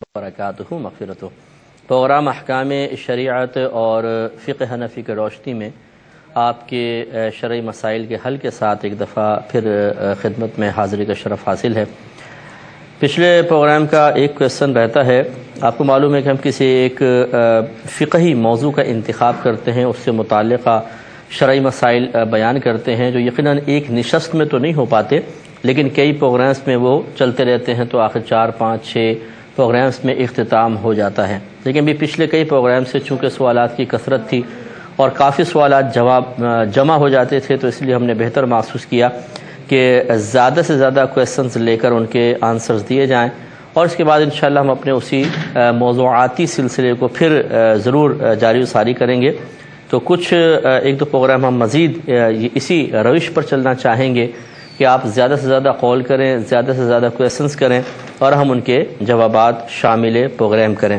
وبرکاتہ مغفرتہ۔ پروگرام احکام شریعت اور فقہ حنفی کی روشنی میں آپ کے شرعی مسائل کے حل کے ساتھ ایک دفعہ پھر خدمت میں حاضری کا شرف حاصل ہے۔ پچھلے پروگرام کا ایک کویسچن رہتا ہے، آپ کو معلوم ہے کہ ہم کسی ایک فقہی موضوع کا انتخاب کرتے ہیں، اس سے متعلقہ شرعی مسائل بیان کرتے ہیں جو یقیناً ایک نشست میں تو نہیں ہو پاتے، لیکن کئی پروگرامز میں وہ چلتے رہتے ہیں، تو آخر 4 5 6 پروگرامز میں اختتام ہو جاتا ہے۔ لیکن بھی پچھلے کئی پروگرام سے چونکہ سوالات کی کثرت تھی اور کافی سوالات جمع ہو جاتے تھے، تو اس لیے ہم نے بہتر محسوس کیا کہ زیادہ سے زیادہ کویسچنز لے کر ان کے آنسرز دیے جائیں، اور اس کے بعد انشاءاللہ ہم اپنے اسی موضوعاتی سلسلے کو پھر ضرور جاری و ساری کریں گے۔ تو کچھ ایک دو پروگرام ہم مزید اسی روش پر چلنا چاہیں گے کہ آپ زیادہ سے زیادہ قول کریں، زیادہ سے زیادہ کویسچنز کریں اور ہم ان کے جوابات شامل پروگرام کریں۔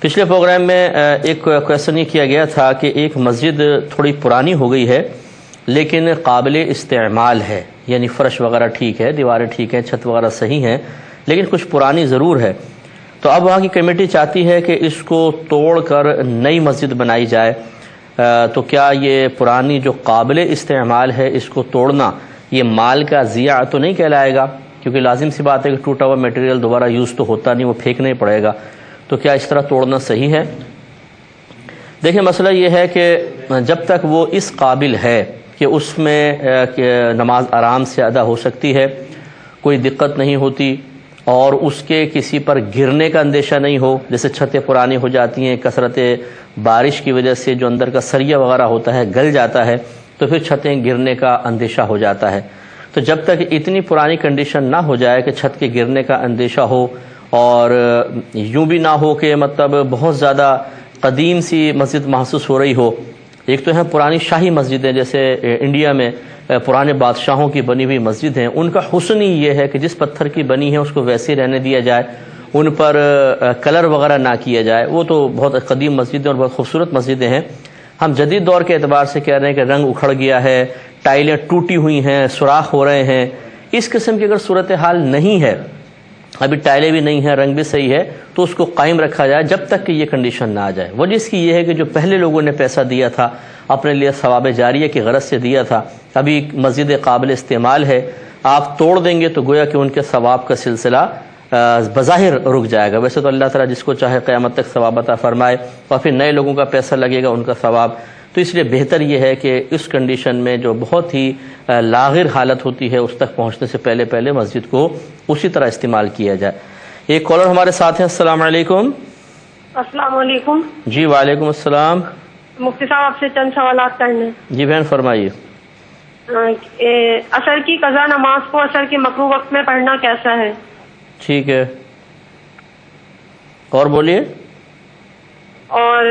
پچھلے پروگرام میں ایک کویسچن یہ کیا گیا تھا کہ ایک مسجد تھوڑی پرانی ہو گئی ہے لیکن قابل استعمال ہے، یعنی فرش وغیرہ ٹھیک ہے، دیواریں ٹھیک ہیں، چھت وغیرہ صحیح ہیں، لیکن کچھ پرانی ضرور ہے۔ تو اب وہاں کی کمیٹی چاہتی ہے کہ اس کو توڑ کر نئی مسجد بنائی جائے، تو کیا یہ پرانی جو قابل استعمال ہے اس کو توڑنا یہ مال کا ضیاع تو نہیں کہلائے گا؟ کیونکہ لازم سی بات ہے کہ ٹوٹا ہوا میٹیریل دوبارہ یوز تو ہوتا نہیں، وہ پھینکنا ہی پڑے گا، تو کیا اس طرح توڑنا صحیح ہے؟ دیکھیں، مسئلہ یہ ہے کہ جب تک وہ اس قابل ہے کہ اس میں نماز آرام سے ادا ہو سکتی ہے، کوئی دقت نہیں ہوتی، اور اس کے کسی پر گرنے کا اندیشہ نہیں ہو، جیسے چھتیں پرانی ہو جاتی ہیں کثرت بارش کی وجہ سے، جو اندر کا سریہ وغیرہ ہوتا ہے گل جاتا ہے، تو پھر چھتیں گرنے کا اندیشہ ہو جاتا ہے۔ تو جب تک اتنی پرانی کنڈیشن نہ ہو جائے کہ چھت کے گرنے کا اندیشہ ہو، اور یوں بھی نہ ہو کہ مطلب بہت زیادہ قدیم سی مسجد محسوس ہو رہی ہو۔ ایک تو ہیں پرانی شاہی مسجدیں، جیسے انڈیا میں پرانے بادشاہوں کی بنی ہوئی مسجد ہیں، ان کا حسن ہی یہ ہے کہ جس پتھر کی بنی ہے اس کو ویسے رہنے دیا جائے، ان پر کلر وغیرہ نہ کیا جائے، وہ تو بہت قدیم مسجدیں اور بہت خوبصورت مسجدیں ہیں۔ ہم جدید دور کے اعتبار سے کہہ رہے ہیں کہ رنگ اکھڑ گیا ہے، ٹائلیں ٹوٹی ہوئی ہیں، سوراخ ہو رہے ہیں، اس قسم کی اگر صورتحال نہیں ہے، ابھی ٹائلیں بھی نہیں ہیں، رنگ بھی صحیح ہے، تو اس کو قائم رکھا جائے جب تک کہ یہ کنڈیشن نہ آ جائے۔ وجہ اس کی یہ ہے کہ جو پہلے لوگوں نے پیسہ دیا تھا اپنے لیے ثواب جاریہ کی غرض سے دیا تھا، ابھی مسجد قابل استعمال ہے، آپ توڑ دیں گے تو گویا کہ ان کے ثواب کا سلسلہ بظاہر رک جائے گا۔ ویسے تو اللہ تعالیٰ جس کو چاہے قیامت تک ثواب عطا فرمائے، اور پھر نئے لوگوں کا پیسہ لگے گا ان کا ثواب۔ تو اس لیے بہتر یہ ہے کہ اس کنڈیشن میں جو بہت ہی لاغر حالت ہوتی ہے اس تک پہنچنے سے پہلے مسجد کو اسی طرح استعمال کیا جائے۔ ایک کالر ہمارے ساتھ ہیں، السلام علیکم۔ السلام علیکم۔ جی وعلیکم السلام۔ مفتی صاحب آپ سے چند سوالات کرنے۔ جی بہن فرمائیے۔ عصر کی قضا نماز کو عصر کے مکروہ وقت میں پڑھنا کیسا ہے؟ ٹھیک ہے، اور بولیے۔ اور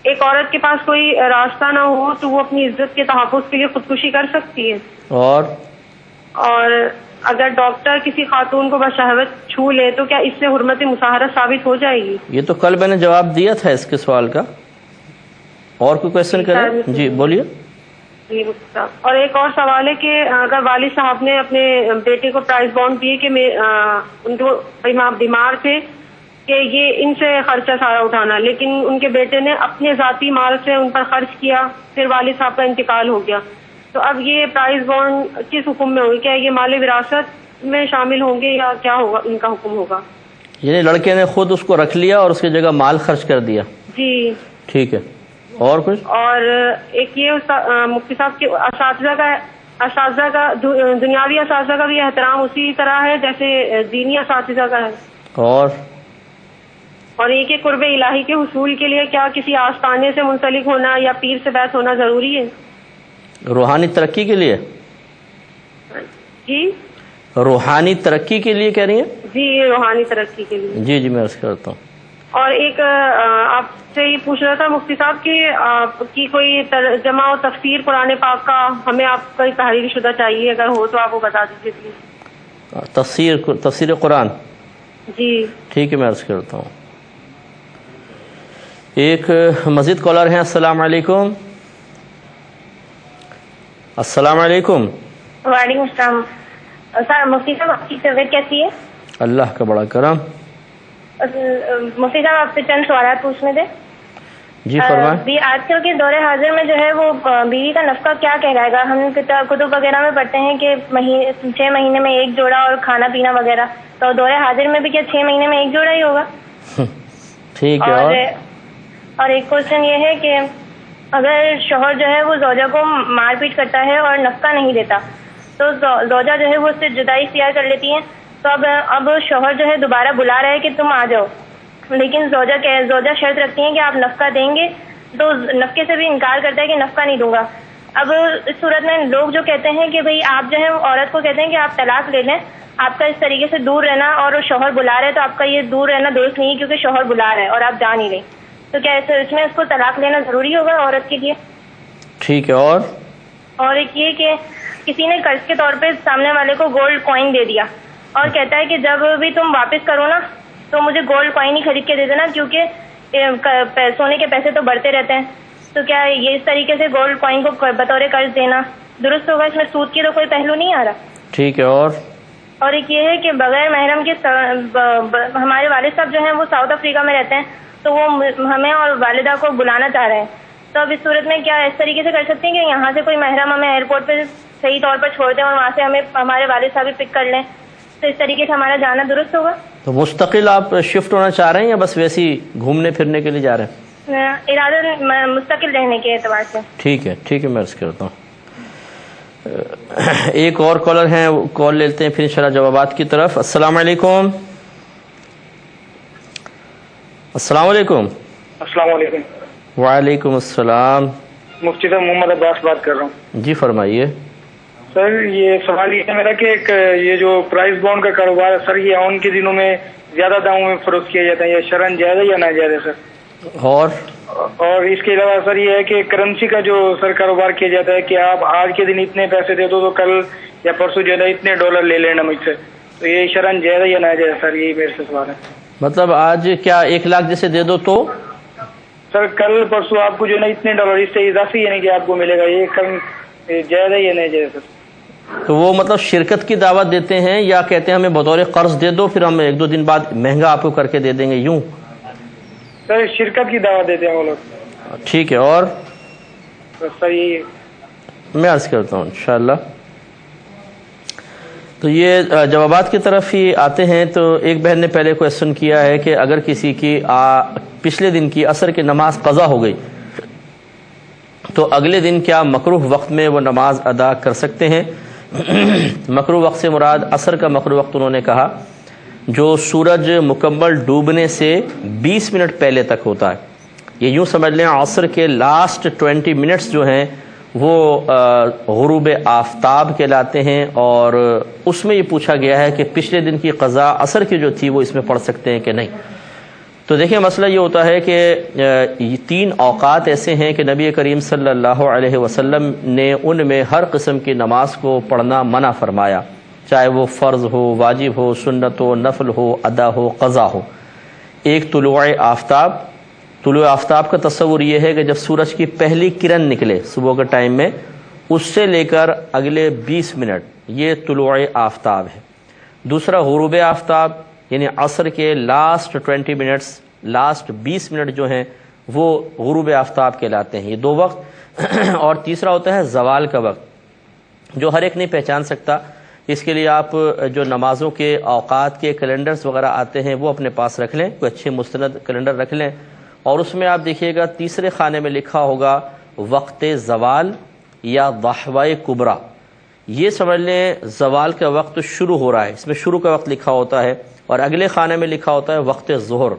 ایک عورت کے پاس کوئی راستہ نہ ہو تو وہ اپنی عزت کے تحفظ کے لیے خودکشی کر سکتی ہے؟ اور اگر ڈاکٹر کسی خاتون کو بشہوت چھو لے تو کیا اس سے حرمت مصاہرت ثابت ہو جائے گی؟ یہ تو کل میں نے جواب دیا تھا اس کے سوال کا، اور کوئی کویشچن کریں؟ جی بولیے۔ جی اور ایک اور سوال ہے کہ اگر والد صاحب نے اپنے بیٹے کو پرائز بانڈ دیے کہ ان کو بیمار تھے کہ یہ ان سے خرچہ سارا اٹھانا، لیکن ان کے بیٹے نے اپنے ذاتی مال سے ان پر خرچ کیا، پھر والد صاحب کا انتقال ہو گیا، تو اب یہ پرائز بانڈ کس حکم میں ہوگی؟ کیا یہ مال وراثت میں شامل ہوں گے یا کیا ہوگا ان کا حکم ہوگا؟ یعنی لڑکے نے خود اس کو رکھ لیا اور اس کی جگہ مال خرچ کر دیا؟ جی ٹھیک ہے، اور کچھ؟ اور ایک یہ مفتی صاحب کے اساتذہ کا دنیاوی اساتذہ کا بھی احترام اسی طرح ہے جیسے دینی اساتذہ کا ہے؟ اور یہ کہ قرب الہی کے حصول کے لیے کیا کسی آستانے سے منسلک ہونا یا پیر سے بیعت ہونا ضروری ہے؟ روحانی ترقی کے لیے؟ جی روحانی ترقی کے لیے کہہ رہی ہیں؟ جی روحانی ترقی کے لیے۔ جی میں عرض کرتا ہوں۔ اور ایک آپ سے یہ پوچھ رہا تھا مفتی صاحب کہ آپ کی کوئی ترجمہ و تفسیر قرآن پاک کا ہمیں آپ کا تحریر شدہ چاہیے، اگر ہو تو آپ وہ بتا دیجیے پلیز۔ تفسیر قرآن؟ جی ٹھیک ہے، میں عرض کرتا ہوں۔ ایک مزید کالر ہیں، السلام علیکم۔ السلام علیکم۔ وعلیکم السلام۔ سر مفتی صاحب آپ کی طبیعت کیسی ہے؟ اللہ کا بڑا کرم۔ مفتی صاحب آپ سے چند سوالات پوچھنے تھے۔ جی فرمائیں۔ بھی آج کل کے دور حاضر میں جو ہے وہ بیوی کا نفقہ کیا کہلائے گا؟ ہم کتب وغیرہ میں پڑھتے ہیں کہ 6 مہینے میں ایک جوڑا اور کھانا پینا وغیرہ، تو دور حاضر میں بھی کیا 6 مہینے میں ایک جوڑا ہی ہوگا؟ ٹھیک ہے۔ اور ایک کوشچن یہ ہے کہ اگر شوہر جو ہے وہ زوجہ کو مار پیٹ کرتا ہے اور نفقہ نہیں دیتا تو زوجہ جو ہے وہ اس سے جدائی اختیار کر لیتی ہے، تو اب شوہر جو ہے دوبارہ بلا رہا ہے کہ تم آ جاؤ، لیکن زوجہ شرط رکھتی ہیں کہ آپ نفقہ دیں گے، تو نفقے سے بھی انکار کرتا ہے کہ نفقہ نہیں دوں گا۔ اب اس صورت میں لوگ جو کہتے ہیں کہ بھئی آپ جو ہے عورت کو کہتے ہیں کہ آپ طلاق لے لیں، آپ کا اس طریقے سے دور رہنا، اور شوہر بلا رہے تو آپ کا یہ دور رہنا درست نہیں ہے کیونکہ شوہر بلا رہا ہے اور آپ جا نہیں رہے، تو کیا اس میں اس کو طلاق لینا ضروری ہوگا عورت کے لیے؟ ٹھیک ہے۔ اور ایک یہ کہ کسی نے قرض کے طور پہ سامنے والے کو گولڈ کوائن دے دیا اور کہتا ہے کہ جب بھی تم واپس کرو نا تو مجھے گولڈ کوائن ہی خرید کے دے دینا کیونکہ سونے کے پیسے تو بڑھتے رہتے ہیں، تو کیا یہ اس طریقے سے گولڈ کوائن کو بطور قرض دینا درست ہوگا؟ اس میں سود کی تو کوئی پہلو نہیں آ رہا۔ ٹھیک ہے۔ اور ایک یہ ہے کہ بغیر محرم کے ہمارے والد صاحب جو ہیں وہ ساؤتھ افریقہ میں رہتے ہیں، تو وہ ہمیں اور والدہ کو بلانا چاہ رہے ہیں، تو اب اس صورت میں کیا اس طریقے سے کر سکتے ہیں کہ یہاں سے کوئی محرم ہمیں ایئرپورٹ پہ صحیح طور پر چھوڑ دیں اور وہاں سے ہمیں ہمارے والد صاحب بھی پک کر لیں، تو اس طریقے سے ہمارا جانا درست ہوگا؟ تو مستقل آپ شفٹ ہونا چاہ رہے ہیں یا بس ویسے ہی گھومنے پھرنے کے لیے جا رہے ہیں؟ ارادہ مستقل رہنے کے اعتبار سے۔ ٹھیک ہے، میں عرض کرتا ہوں۔ ایک اور کالر ہیں، کال لیتے ہیں پھر انشاءاللہ جوابات کی طرف۔ السلام علیکم۔ السلام علیکم۔ السلام علیکم۔ وعلیکم السلام۔ مفتی صاحب محمد عباس بات کر رہا ہوں۔ جی فرمائیے۔ سر یہ سوال یہ ہے میرا کہ یہ جو پرائز بانڈ کا کاروبار ہے سر، یہ آن کے دنوں میں زیادہ داموں میں فروخت کیا جاتا ہے، یہ شرعاً جائز ہے یا ناجائز ہے سر؟ اور اس کے علاوہ سر یہ ہے کہ کرنسی کا جو سر کاروبار کیا جاتا ہے کہ آپ آج کے دن اتنے پیسے دے دو تو کل یا پرسوں جو ہے اتنے ڈالر لے لینا مجھ سے، تو یہ شرعاً جائز ہے یا ناجائز ہے سر؟ یہی میرے سے سوال ہے۔ مطلب آج کیا 1 لاکھ جیسے دے دو تو سر کل پرسوں آپ کو جو ہے نا اتنے ڈالر اس سے اضافی یعنی کہ آپ کو ملے گا، یہ جائز ہے یا نہیں جائز سر؟ تو وہ مطلب شرکت کی دعوت دیتے ہیں یا کہتے ہیں ہمیں بطور قرض دے دو پھر ہم 1-2 دن بعد مہنگا آپ کو کر کے دے دیں گے، یوں؟ سر شرکت کی دعوت دیتے ہیں وہ لوگ۔ ٹھیک ہے۔ اور سر یہ میں عرض کرتا ہوں انشاءاللہ۔ تو یہ جوابات کی طرف ہی آتے ہیں۔ تو ایک بہن نے پہلے کویسچن کیا ہے کہ اگر کسی کی پچھلے دن کی عصر کی نماز قضا ہو گئی تو اگلے دن کیا مکروہ وقت میں وہ نماز ادا کر سکتے ہیں؟ مکروہ وقت سے مراد عصر کا مکروہ وقت انہوں نے کہا جو سورج مکمل ڈوبنے سے 20 منٹ پہلے تک ہوتا ہے۔ یہ یوں سمجھ لیں عصر کے لاسٹ 20 منٹس جو ہیں وہ غروب آفتاب کہلاتے ہیں، اور اس میں یہ پوچھا گیا ہے کہ پچھلے دن کی قضا عصر کی جو تھی وہ اس میں پڑھ سکتے ہیں کہ نہیں۔ تو دیکھیں مسئلہ یہ ہوتا ہے کہ یہ 3 اوقات ایسے ہیں کہ نبی کریم صلی اللہ علیہ وسلم نے ان میں ہر قسم کی نماز کو پڑھنا منع فرمایا، چاہے وہ فرض ہو، واجب ہو، سنت ہو، نفل ہو، ادا ہو، قضا ہو۔ ایک طلوع آفتاب کا تصور یہ ہے کہ جب سورج کی پہلی کرن نکلے صبح کے ٹائم میں، اس سے لے کر اگلے 20 منٹ یہ طلوع آفتاب ہے۔ دوسرا غروب آفتاب، یعنی عصر کے لاسٹ 20 منٹس، لاسٹ 20 منٹ جو ہیں وہ غروب آفتاب کہلاتے ہیں، یہ 2 وقت۔ اور تیسرا ہوتا ہے زوال کا وقت، جو ہر ایک نہیں پہچان سکتا۔ اس کے لیے آپ جو نمازوں کے اوقات کے کیلنڈرز وغیرہ آتے ہیں وہ اپنے پاس رکھ لیں، کوئی اچھے مستند کیلنڈر رکھ لیں، اور اس میں آپ دیکھیے گا تیسرے خانے میں لکھا ہوگا وقت زوال یا ضحوہ کبریٰ۔ یہ سمجھ لیں زوال کا وقت شروع ہو رہا ہے، اس میں شروع کا وقت لکھا ہوتا ہے، اور اگلے خانے میں لکھا ہوتا ہے وقت ظہر۔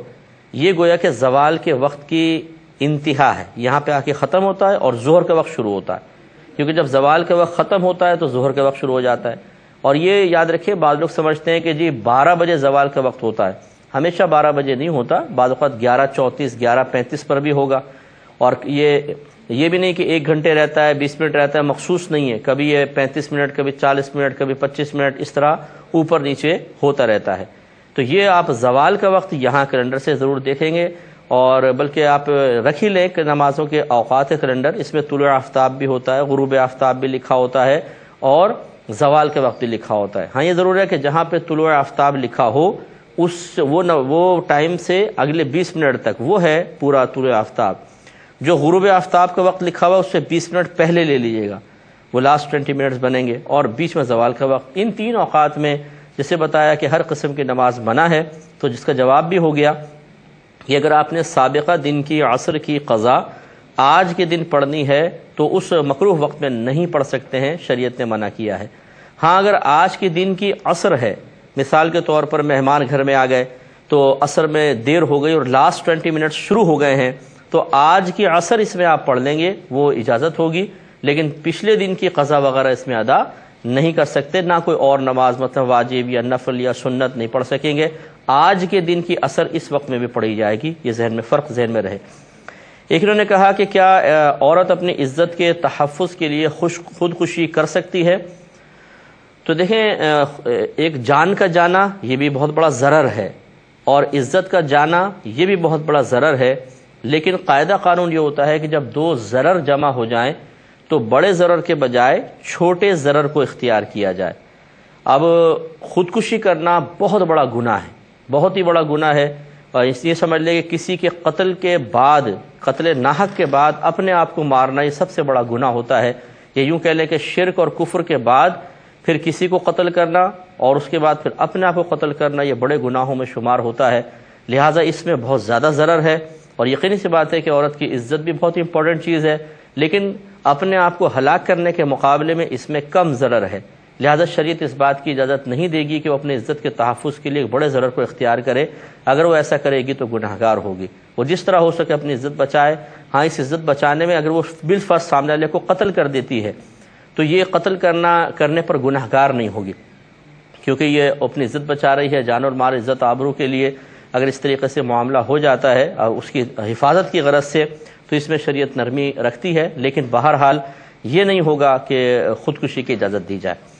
یہ گویا کہ زوال کے وقت کی انتہا ہے، یہاں پہ آ کے ختم ہوتا ہے اور ظہر کا وقت شروع ہوتا ہے، کیونکہ جب زوال کا وقت ختم ہوتا ہے تو ظہر کا وقت شروع ہو جاتا ہے۔ اور یہ یاد رکھیں بعض لوگ سمجھتے ہیں کہ جی 12 بجے زوال کا وقت ہوتا ہے، ہمیشہ 12 بجے نہیں ہوتا، بعض اوقات 11:34 11:35 پر بھی ہوگا، اور یہ بھی نہیں کہ 1 گھنٹے رہتا ہے 20 منٹ رہتا ہے، مخصوص نہیں ہے، کبھی یہ 35 منٹ، کبھی 40 منٹ، کبھی 25 منٹ، اس طرح اوپر نیچے ہوتا رہتا ہے۔ تو یہ آپ زوال کا وقت یہاں کیلنڈر سے ضرور دیکھیں گے، اور بلکہ آپ رکھ ہی لیں کہ نمازوں کے اوقات کیلنڈر، اس میں طلوع آفتاب بھی ہوتا ہے، غروب آفتاب بھی لکھا ہوتا ہے، اور زوال کے وقت بھی لکھا ہوتا ہے۔ ہاں یہ ضرور ہے کہ جہاں پہ طلوع آفتاب لکھا ہو وہ ٹائم سے اگلے 20 منٹ تک وہ ہے پورا طلوع آفتاب۔ جو غروب آفتاب کا وقت لکھا ہوا ہے اس سے 20 منٹ پہلے لے لیجئے گا، وہ لاسٹ 20 منٹس بنیں گے، اور بیچ میں زوال کا وقت۔ ان 3 اوقات میں جسے بتایا کہ ہر قسم کی نماز منع ہے، تو جس کا جواب بھی ہو گیا کہ اگر آپ نے سابقہ دن کی عصر کی قضا آج کے دن پڑھنی ہے تو اس مکروہ وقت میں نہیں پڑھ سکتے ہیں، شریعت نے منع کیا ہے۔ ہاں اگر آج کے دن کی عصر ہے، مثال کے طور پر مہمان گھر میں آ گئے تو عصر میں دیر ہو گئی اور لاسٹ 20 منٹ شروع ہو گئے ہیں، تو آج کی عصر اس میں آپ پڑھ لیں گے، وہ اجازت ہوگی، لیکن پچھلے دن کی قضا وغیرہ اس میں ادا نہیں کر سکتے، نہ کوئی اور نماز مطلب واجب یا نفل یا سنت نہیں پڑھ سکیں گے۔ آج کے دن کی عصر اس وقت میں بھی پڑھی جائے گی، یہ فرق ذہن میں رہے۔ ایک انہوں نے کہا کہ کیا عورت اپنی عزت کے تحفظ کے لیے خودکشی کر سکتی ہے؟ تو دیکھیں، ایک جان کا جانا یہ بھی بہت بڑا ضرر ہے، اور عزت کا جانا یہ بھی بہت بڑا ضرر ہے، لیکن قاعدہ قانون یہ ہوتا ہے کہ جب 2 ضرر جمع ہو جائیں تو بڑے ضرر کے بجائے چھوٹے ضرر کو اختیار کیا جائے۔ اب خودکشی کرنا بہت بڑا گناہ ہے، بہت ہی بڑا گناہ ہے، اور اس لیے سمجھ لیں کہ کسی کے قتل کے بعد، قتل ناحق کے بعد اپنے آپ کو مارنا یہ سب سے بڑا گناہ ہوتا ہے۔ یہ یوں کہہ لیں کہ شرک اور کفر کے بعد پھر کسی کو قتل کرنا اور اس کے بعد پھر اپنے آپ کو قتل کرنا یہ بڑے گناہوں میں شمار ہوتا ہے، لہٰذا اس میں بہت زیادہ ضرر ہے۔ اور یقینی سی بات ہے کہ عورت کی عزت بھی بہت امپورٹنٹ چیز ہے، لیکن اپنے آپ کو ہلاک کرنے کے مقابلے میں اس میں کم ضرر ہے، لہذا شریعت اس بات کی اجازت نہیں دے گی کہ وہ اپنے عزت کے تحفظ کے لیے بڑے ضرر کو اختیار کرے۔ اگر وہ ایسا کرے گی تو گناہگار ہوگی۔ وہ جس طرح ہو سکے اپنی عزت بچائے۔ ہاں اس عزت بچانے میں اگر وہ بالفرض سامنے والے کو قتل کر دیتی ہے تو یہ قتل کرنے پر گناہگار نہیں ہوگی، کیونکہ یہ اپنی عزت بچا رہی ہے، جان اور مال، عزت آبرو کے لیے اگر اس طریقے سے معاملہ ہو جاتا ہے اس کی حفاظت کی غرض سے تو اس میں شریعت نرمی رکھتی ہے، لیکن بہرحال یہ نہیں ہوگا کہ خودکشی کی اجازت دی جائے۔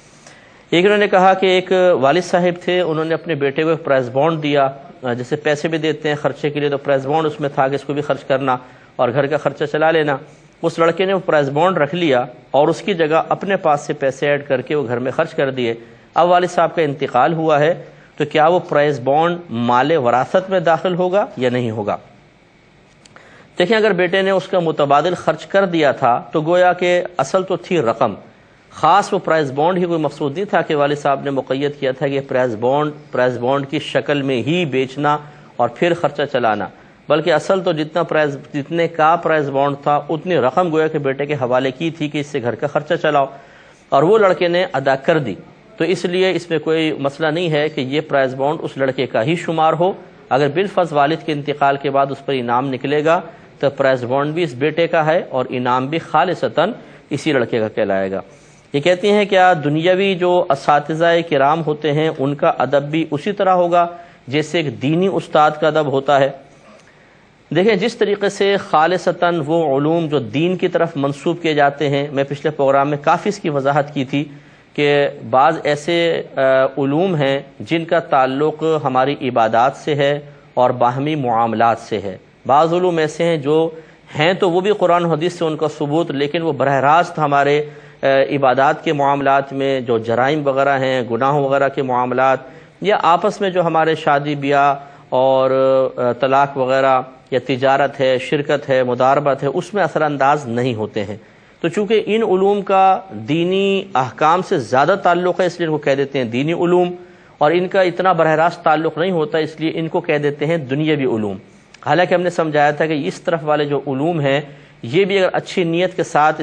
ایک انہوں نے کہا کہ ایک والد صاحب تھے، انہوں نے اپنے بیٹے کو ایک پرائز بانڈ دیا، جیسے پیسے بھی دیتے ہیں خرچے کے لیے، تو پرائز بانڈ اس میں تھا کہ اس کو بھی خرچ کرنا اور گھر کا خرچہ چلا لینا۔ اس لڑکے نے وہ پرائز بانڈ رکھ لیا اور اس کی جگہ اپنے پاس سے پیسے ایڈ کر کے وہ گھر میں خرچ کر دیے۔ اب والد صاحب کا انتقال ہوا ہے تو کیا وہ پرائز بانڈ مال وراثت میں داخل ہوگا یا نہیں ہوگا؟ دیکھیں، اگر بیٹے نے اس کا متبادل خرچ کر دیا تھا تو گویا کہ اصل تو تھی رقم، خاص وہ پرائز بانڈ ہی کوئی مقصود نہیں تھا کہ والد صاحب نے مقید کیا تھا کہ پرائز بانڈ کی شکل میں ہی بیچنا اور پھر خرچہ چلانا، بلکہ اصل تو جتنے کا پرائز بانڈ تھا اتنی رقم گویا کہ بیٹے کے حوالے کی تھی کہ اس سے گھر کا خرچہ چلاؤ، اور وہ لڑکے نے ادا کر دی۔ تو اس لیے اس میں کوئی مسئلہ نہیں ہے کہ یہ پرائز بانڈ اس لڑکے کا ہی شمار ہو۔ اگر بالفرض والد کے انتقال کے بعد اس پر انعام نکلے گا تو پرائز بانڈ بھی اس بیٹے کا ہے اور انعام بھی خالصتاً اسی لڑکے کا کہلائے گا۔ یہ کہتی ہیں کیا دنیاوی جو اساتذہ کرام ہوتے ہیں ان کا ادب بھی اسی طرح ہوگا جیسے ایک دینی استاد کا ادب ہوتا ہے؟ دیکھیں، جس طریقے سے خالصتاً وہ علوم جو دین کی طرف منسوب کیے جاتے ہیں، میں پچھلے پروگرام میں کافی اس کی وضاحت کی تھی کہ بعض ایسے علوم ہیں جن کا تعلق ہماری عبادات سے ہے اور باہمی معاملات سے ہے، بعض علوم ایسے ہیں جو ہیں تو وہ بھی قرآن و حدیث سے ان کا ثبوت، لیکن وہ براہ راست ہمارے عبادات کے معاملات میں جو جرائم وغیرہ ہیں، گناہوں وغیرہ کے معاملات، یا آپس میں جو ہمارے شادی بیاہ اور طلاق وغیرہ یا تجارت ہے، شرکت ہے، مداربت ہے، اس میں اثر انداز نہیں ہوتے ہیں۔ تو چونکہ ان علوم کا دینی احکام سے زیادہ تعلق ہے اس لیے ان کو کہہ دیتے ہیں دینی علوم، اور ان کا اتنا براہ راست تعلق نہیں ہوتا اس لیے ان کو کہہ دیتے ہیں دنیاوی علوم۔ حالانکہ ہم نے سمجھایا تھا کہ اس طرف والے جو علوم ہیں یہ بھی اگر اچھی نیت کے ساتھ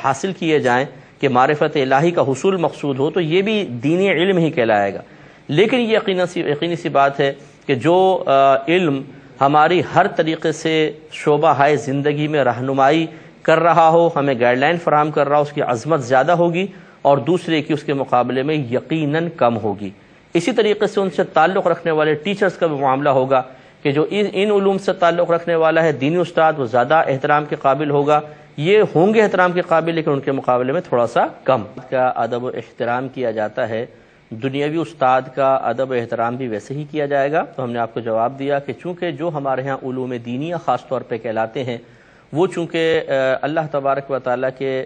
حاصل کیے جائیں کہ معرفت الہی کا حصول مقصود ہو تو یہ بھی دینی علم ہی کہلائے گا، لیکن یہ یقینی سی بات ہے کہ جو علم ہماری ہر طریقے سے شعبہ ہائے زندگی میں رہنمائی کر رہا ہو، ہمیں گائیڈ لائن فراہم کر رہا ہو، اس کی عظمت زیادہ ہوگی اور دوسرے کی اس کے مقابلے میں یقیناً کم ہوگی۔ اسی طریقے سے ان سے تعلق رکھنے والے ٹیچرز کا بھی معاملہ ہوگا کہ جو ان علوم سے تعلق رکھنے والا ہے دینی استاد، وہ زیادہ احترام کے قابل ہوگا، یہ ہوں گے احترام کے قابل لیکن ان کے مقابلے میں تھوڑا سا کم۔ کا ادب و احترام کیا جاتا ہے، دنیاوی استاد کا ادب و احترام بھی ویسے ہی کیا جائے گا۔ تو ہم نے آپ کو جواب دیا کہ چونکہ جو ہمارے ہاں علوم دینیہ خاص طور پہ کہلاتے ہیں وہ چونکہ اللہ تبارک و تعالیٰ کے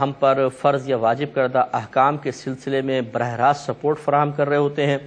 ہم پر فرض یا واجب کردہ احکام کے سلسلے میں براہ راست سپورٹ فراہم کر رہے ہوتے ہیں،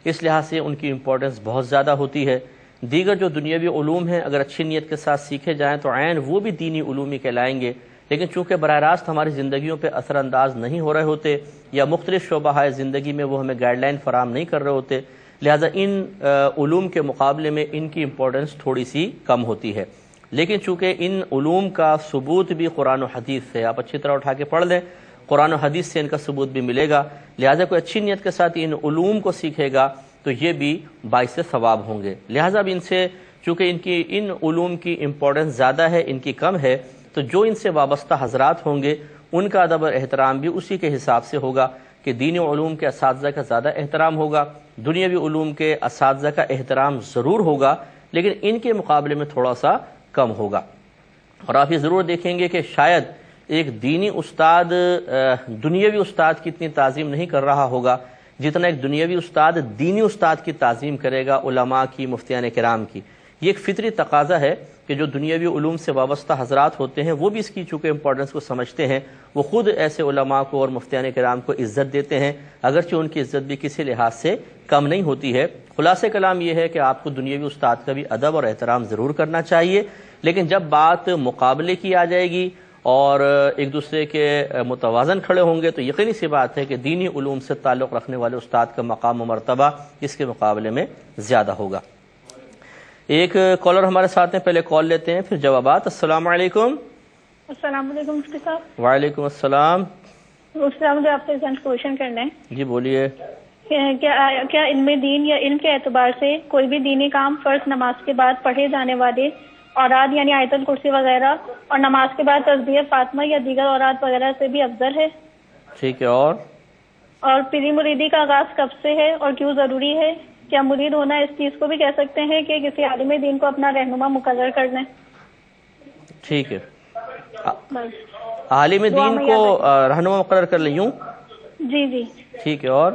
اس لحاظ سے ان کی امپورٹنس بہت زیادہ ہوتی ہے۔ دیگر جو دنیاوی علوم ہیں اگر اچھی نیت کے ساتھ سیکھے جائیں تو عین وہ بھی دینی علومی کہلائیں گے، لیکن چونکہ براہ راست ہماری زندگیوں پہ اثر انداز نہیں ہو رہے ہوتے یا مختلف شعبہ زندگی میں وہ ہمیں گائیڈ لائن فراہم نہیں کر رہے ہوتے، لہٰذا ان علوم کے مقابلے میں ان کی امپورٹنس تھوڑی سی کم ہوتی ہے۔ لیکن چونکہ ان علوم کا ثبوت بھی قرآن و حدیث سے، آپ اچھی طرح اٹھا کے پڑھ لیں، قرآن و حدیث سے ان کا ثبوت بھی ملے گا، لہٰذا کوئی اچھی نیت کے ساتھ ان علوم کو سیکھے گا تو یہ بھی باعث ثواب ہوں گے۔ لہٰذا اب ان سے چونکہ ان علوم کی امپورٹنس زیادہ ہے، ان کی کم ہے، تو جو ان سے وابستہ حضرات ہوں گے ان کا ادب اور احترام بھی اسی کے حساب سے ہوگا کہ دینی علوم کے اساتذہ کا زیادہ احترام ہوگا، دنیاوی علوم کے اساتذہ کا احترام ضرور ہوگا لیکن ان کے مقابلے میں تھوڑا سا کم ہوگا۔ اور آپ یہ ضرور دیکھیں گے کہ شاید ایک دینی استاد دنیاوی استاد کی اتنی تعظیم نہیں کر رہا ہوگا جتنا ایک دنیاوی استاد دینی استاد کی تعظیم کرے گا، علماء کی، مفتیان کرام کی۔ یہ ایک فطری تقاضا ہے کہ جو دنیاوی علوم سے وابستہ حضرات ہوتے ہیں وہ بھی اس کی چونکہ امپورٹنس کو سمجھتے ہیں، وہ خود ایسے علماء کو اور مفتیان کرام کو عزت دیتے ہیں، اگرچہ ان کی عزت بھی کسی لحاظ سے کم نہیں ہوتی ہے۔ خلاصہ کلام یہ ہے کہ آپ کو دنیاوی استاد کا بھی ادب اور احترام ضرور کرنا چاہیے، لیکن جب بات مقابلے کی آ جائے گی اور ایک دوسرے کے متوازن کھڑے ہوں گے تو یقینی سی بات ہے کہ دینی علوم سے تعلق رکھنے والے استاد کا مقام و مرتبہ اس کے مقابلے میں زیادہ ہوگا۔ ایک کالر ہمارے ساتھ ہیں، پہلے کال لیتے ہیں پھر جوابات۔ السلام علیکم۔ السلام علیکم مفتی صاحب۔ وعلیکم السلام۔ مفتی صاحب مجھے آپ سے کوشچن کرنا ہے۔ جی بولیے۔ کیا علم دین یا علم کے اعتبار سے کوئی بھی دینی کام فرض نماز کے بعد پڑھے جانے والے اوراد یعنی آیت الکرسی وغیرہ اور نماز کے بعد تسبیح فاطمہ یا دیگر اوراد وغیرہ سے بھی افضل ہے؟ ٹھیک ہے۔ اور پیری مریدی کا آغاز کب سے ہے اور کیوں ضروری ہے؟ کیا مرید ہونا اس چیز کو بھی کہہ سکتے ہیں کہ کسی عالم دین کو اپنا رہنما مقرر کر دیں؟ ٹھیک ہے، بس عالم دین کو رہنما مقرر کر لیں یوں؟ جی جی ٹھیک ہے، اور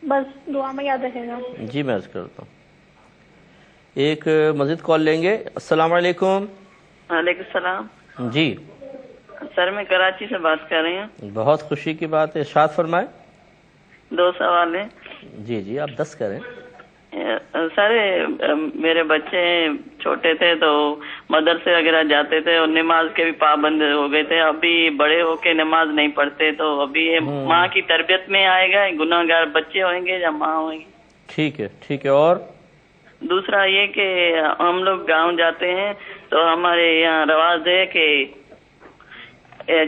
بس دعا میں یاد رکھے گا۔ جی میں عرض کرتا ہوں۔ ایک مزید کال لیں گے۔ السلام علیکم۔ وعلیکم السلام۔ جی سر میں کراچی سے بات کر رہی ہوں۔ بہت خوشی کی بات ہے، ارشاد فرمائے۔ 2 سوال ہیں۔ جی آپ 10 کریں۔ سر میرے بچے چھوٹے تھے تو مدرسے وغیرہ جاتے تھے اور نماز کے بھی پابند ہو گئے تھے، ابھی بڑے ہو کے نماز نہیں پڑھتے، تو ابھی یہ ماں کی تربیت میں آئے گا، گناہ گار بچے ہوئیں گے یا ماں ہوئیں گی؟ ٹھیک ہے۔ اور دوسرا یہ کہ ہم لوگ گاؤں جاتے ہیں تو ہمارے یہاں رواج ہے کہ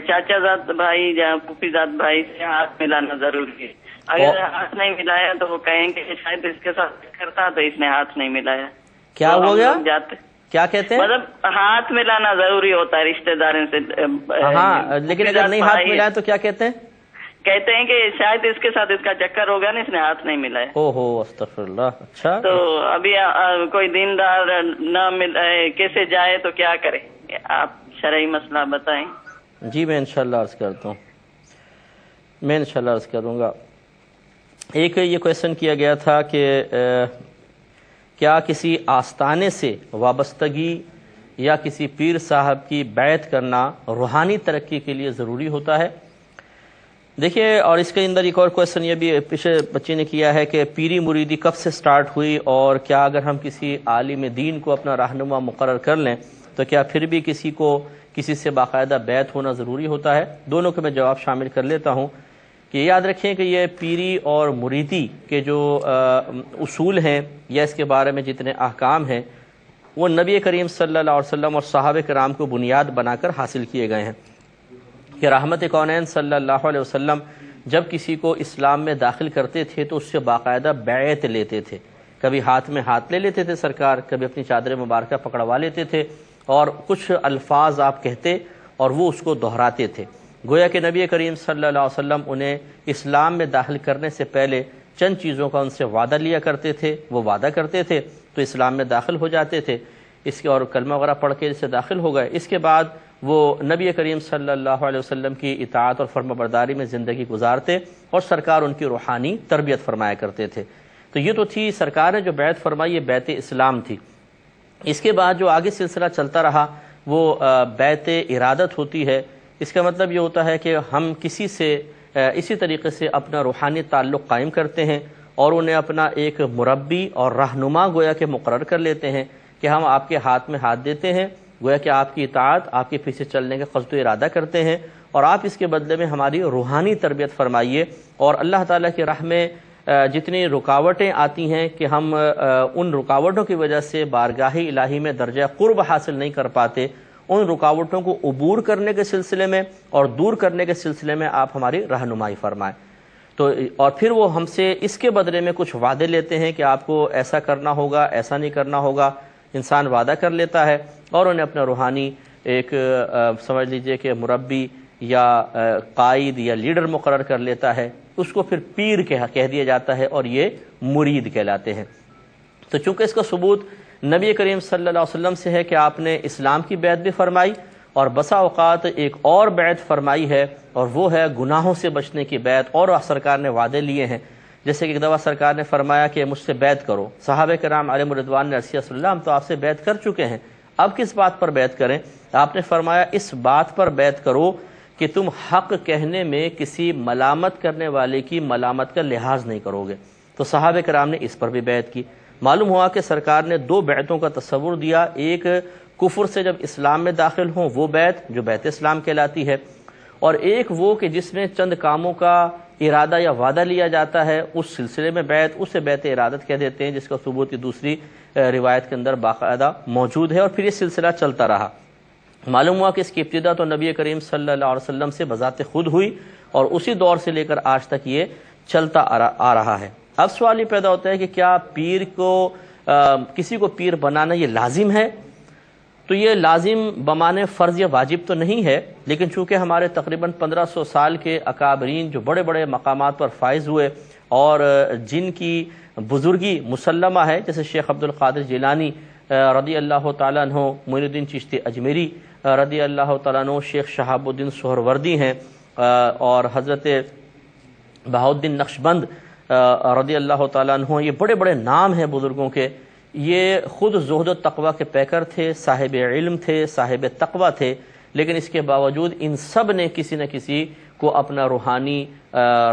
چاچا زاد بھائی یا پھوپھی زاد بھائی سے ہاتھ ملانا ضروری ہے، اگر ہاتھ نہیں ملایا تو وہ کہیں گے کہ شاید اس کے ساتھ کرتا تو اس نے ہاتھ نہیں ملایا۔ کیا ہو گیا؟ کیا کہتے ہیں؟ مطلب ہاتھ ملانا ضروری ہوتا ہے رشتہ داروں سے۔ ہاں، لیکن اگر نہیں ہاتھ ملایا تو کیا کہتے ہیں؟ کہتے ہیں کہ شاید اس کے ساتھ اس کا چکر ہوگا نا، اس نے ہاتھ نہیں ملایا۔ استغفر اللہ۔ اچھا، تو ابھی کوئی دیندار نہ ملے کیسے جائے تو کیا کرے؟ آپ شرعی مسئلہ بتائیں۔ جی میں انشاءاللہ عرض کرتا ہوں، میں انشاءاللہ عرض کروں گا۔ ایک یہ کویشچن کیا گیا تھا کہ کیا کسی آستانے سے وابستگی یا کسی پیر صاحب کی بیعت کرنا روحانی ترقی کے لیے ضروری ہوتا ہے؟ دیکھیے، اور اس کے اندر ایک اور کویشچن یہ بھی پیچھے بچے نے کیا ہے کہ پیری مریدی کب سے سٹارٹ ہوئی، اور کیا اگر ہم کسی عالم دین کو اپنا رہنما مقرر کر لیں تو کیا پھر بھی کسی سے باقاعدہ بیعت ہونا ضروری ہوتا ہے؟ دونوں کے میں جواب شامل کر لیتا ہوں کہ یاد رکھیں کہ یہ پیری اور مریدی کے جو اصول ہیں یا اس کے بارے میں جتنے احکام ہیں وہ نبی کریم صلی اللہ علیہ وسلم اور صحابہ کرام کو بنیاد بنا کر حاصل کیے گئے ہیں کہ رحمت کونین صلی اللہ علیہ وسلم جب کسی کو اسلام میں داخل کرتے تھے تو اس سے باقاعدہ بیعت لیتے تھے، کبھی ہاتھ میں ہاتھ لے لیتے تھے سرکار، کبھی اپنی چادر مبارکہ پکڑوا لیتے تھے اور کچھ الفاظ آپ کہتے اور وہ اس کو دہراتے تھے، گویا کہ نبی کریم صلی اللہ علیہ وسلم انہیں اسلام میں داخل کرنے سے پہلے چند چیزوں کا ان سے وعدہ لیا کرتے تھے، وہ وعدہ کرتے تھے تو اسلام میں داخل ہو جاتے تھے، اس کے اور کلمہ وغیرہ پڑھ کے سے داخل ہو گئے، اس کے بعد وہ نبی کریم صلی اللہ علیہ وسلم کی اطاعت اور فرما برداری میں زندگی گزارتے اور سرکار ان کی روحانی تربیت فرمایا کرتے تھے۔ تو یہ تو تھی سرکار نے جو بیعت فرمائی، یہ بیعت اسلام تھی۔ اس کے بعد جو آگے سلسلہ چلتا رہا وہ بیعت ارادت ہوتی ہے اس کا مطلب یہ ہوتا ہے کہ ہم کسی سے اسی طریقے سے اپنا روحانی تعلق قائم کرتے ہیں اور انہیں اپنا ایک مربی اور رہنما گویا کہ مقرر کر لیتے ہیں کہ ہم آپ کے ہاتھ میں ہاتھ دیتے ہیں، گویا کہ آپ کی اطاعت، آپ کے پیچھے چلنے کا قصد و ارادہ کرتے ہیں، اور آپ اس کے بدلے میں ہماری روحانی تربیت فرمائیے۔ اور اللہ تعالیٰ کی راہ میں جتنی رکاوٹیں آتی ہیں کہ ہم ان رکاوٹوں کی وجہ سے بارگاہ الہی میں درجہ قرب حاصل نہیں کر پاتے، ان رکاوٹوں کو عبور کرنے کے سلسلے میں اور دور کرنے کے سلسلے میں آپ ہماری رہنمائی فرمائیں۔ تو اور پھر وہ ہم سے اس کے بدلے میں کچھ وعدے لیتے ہیں کہ آپ کو ایسا کرنا ہوگا، ایسا نہیں کرنا ہوگا۔ انسان وعدہ کر لیتا ہے اور انہیں اپنا روحانی ایک سمجھ لیجئے کہ مربی یا قائد یا لیڈر مقرر کر لیتا ہے، اس کو پھر پیر کہہ دیا جاتا ہے اور یہ مرید کہلاتے ہیں۔ تو چونکہ اس کا ثبوت نبی کریم صلی اللہ علیہ وسلم سے ہے کہ آپ نے اسلام کی بیعت بھی فرمائی اور بسا اوقات ایک اور بیعت فرمائی ہے، اور وہ ہے گناہوں سے بچنے کی بیعت، اور سرکار نے وعدے لیے ہیں۔ جیسے کہ ایک دفعہ سرکار نے فرمایا کہ مجھ سے بیعت کرو، صحابہ کرام علیہم الرضوان نے عرض کیا رسول اللہ ہم تو آپ سے بیعت کر چکے ہیں، اب کس بات پر بیعت کریں؟ آپ نے فرمایا اس بات پر بیعت کرو کہ تم حق کہنے میں کسی ملامت کرنے والے کی ملامت کا لحاظ نہیں کرو گے۔ تو صحابہ کرام نے اس پر بھی بیعت کی۔ معلوم ہوا کہ سرکار نے دو بیعتوں کا تصور دیا، ایک کفر سے جب اسلام میں داخل ہوں وہ بیعت جو بیعت اسلام کہلاتی ہے، اور ایک وہ کہ جس میں چند کاموں کا ارادہ یا وعدہ لیا جاتا ہے اس سلسلے میں بیعت، اسے بیعت ارادت کہہ دیتے ہیں، جس کا ثبوت دوسری روایت کے اندر باقاعدہ موجود ہے، اور پھر یہ سلسلہ چلتا رہا۔ معلوم ہوا کہ اس کی ابتدا تو نبی کریم صلی اللہ علیہ وسلم سے بذات خود ہوئی اور اسی دور سے لے کر آج تک یہ چلتا آ رہا ہے۔ اب سوال یہ پیدا ہوتا ہے کہ کیا پیر کو کسی کو پیر بنانا یہ لازم ہے؟ تو یہ لازم بمانے فرض یا واجب تو نہیں ہے، لیکن چونکہ ہمارے تقریباً 1500 سال کے اکابرین جو بڑے بڑے مقامات پر فائز ہوئے اور جن کی بزرگی مسلمہ ہے، جیسے شیخ عبد القادر جیلانی رضی اللہ تعالیٰ عنہ، معین الدین چشتی اجمیری رضی اللہ تعالیٰ عنہ، شیخ شہاب الدین سہروردی ہیں، اور حضرت بہاؤالدین نقشبند رضی اللہ تعالیٰ عنہ، یہ بڑے بڑے نام ہیں بزرگوں کے۔ یہ خود زہد و تقوی کے پیکر تھے، صاحب علم تھے، صاحب تقوی تھے، لیکن اس کے باوجود ان سب نے کسی نہ کسی کو اپنا روحانی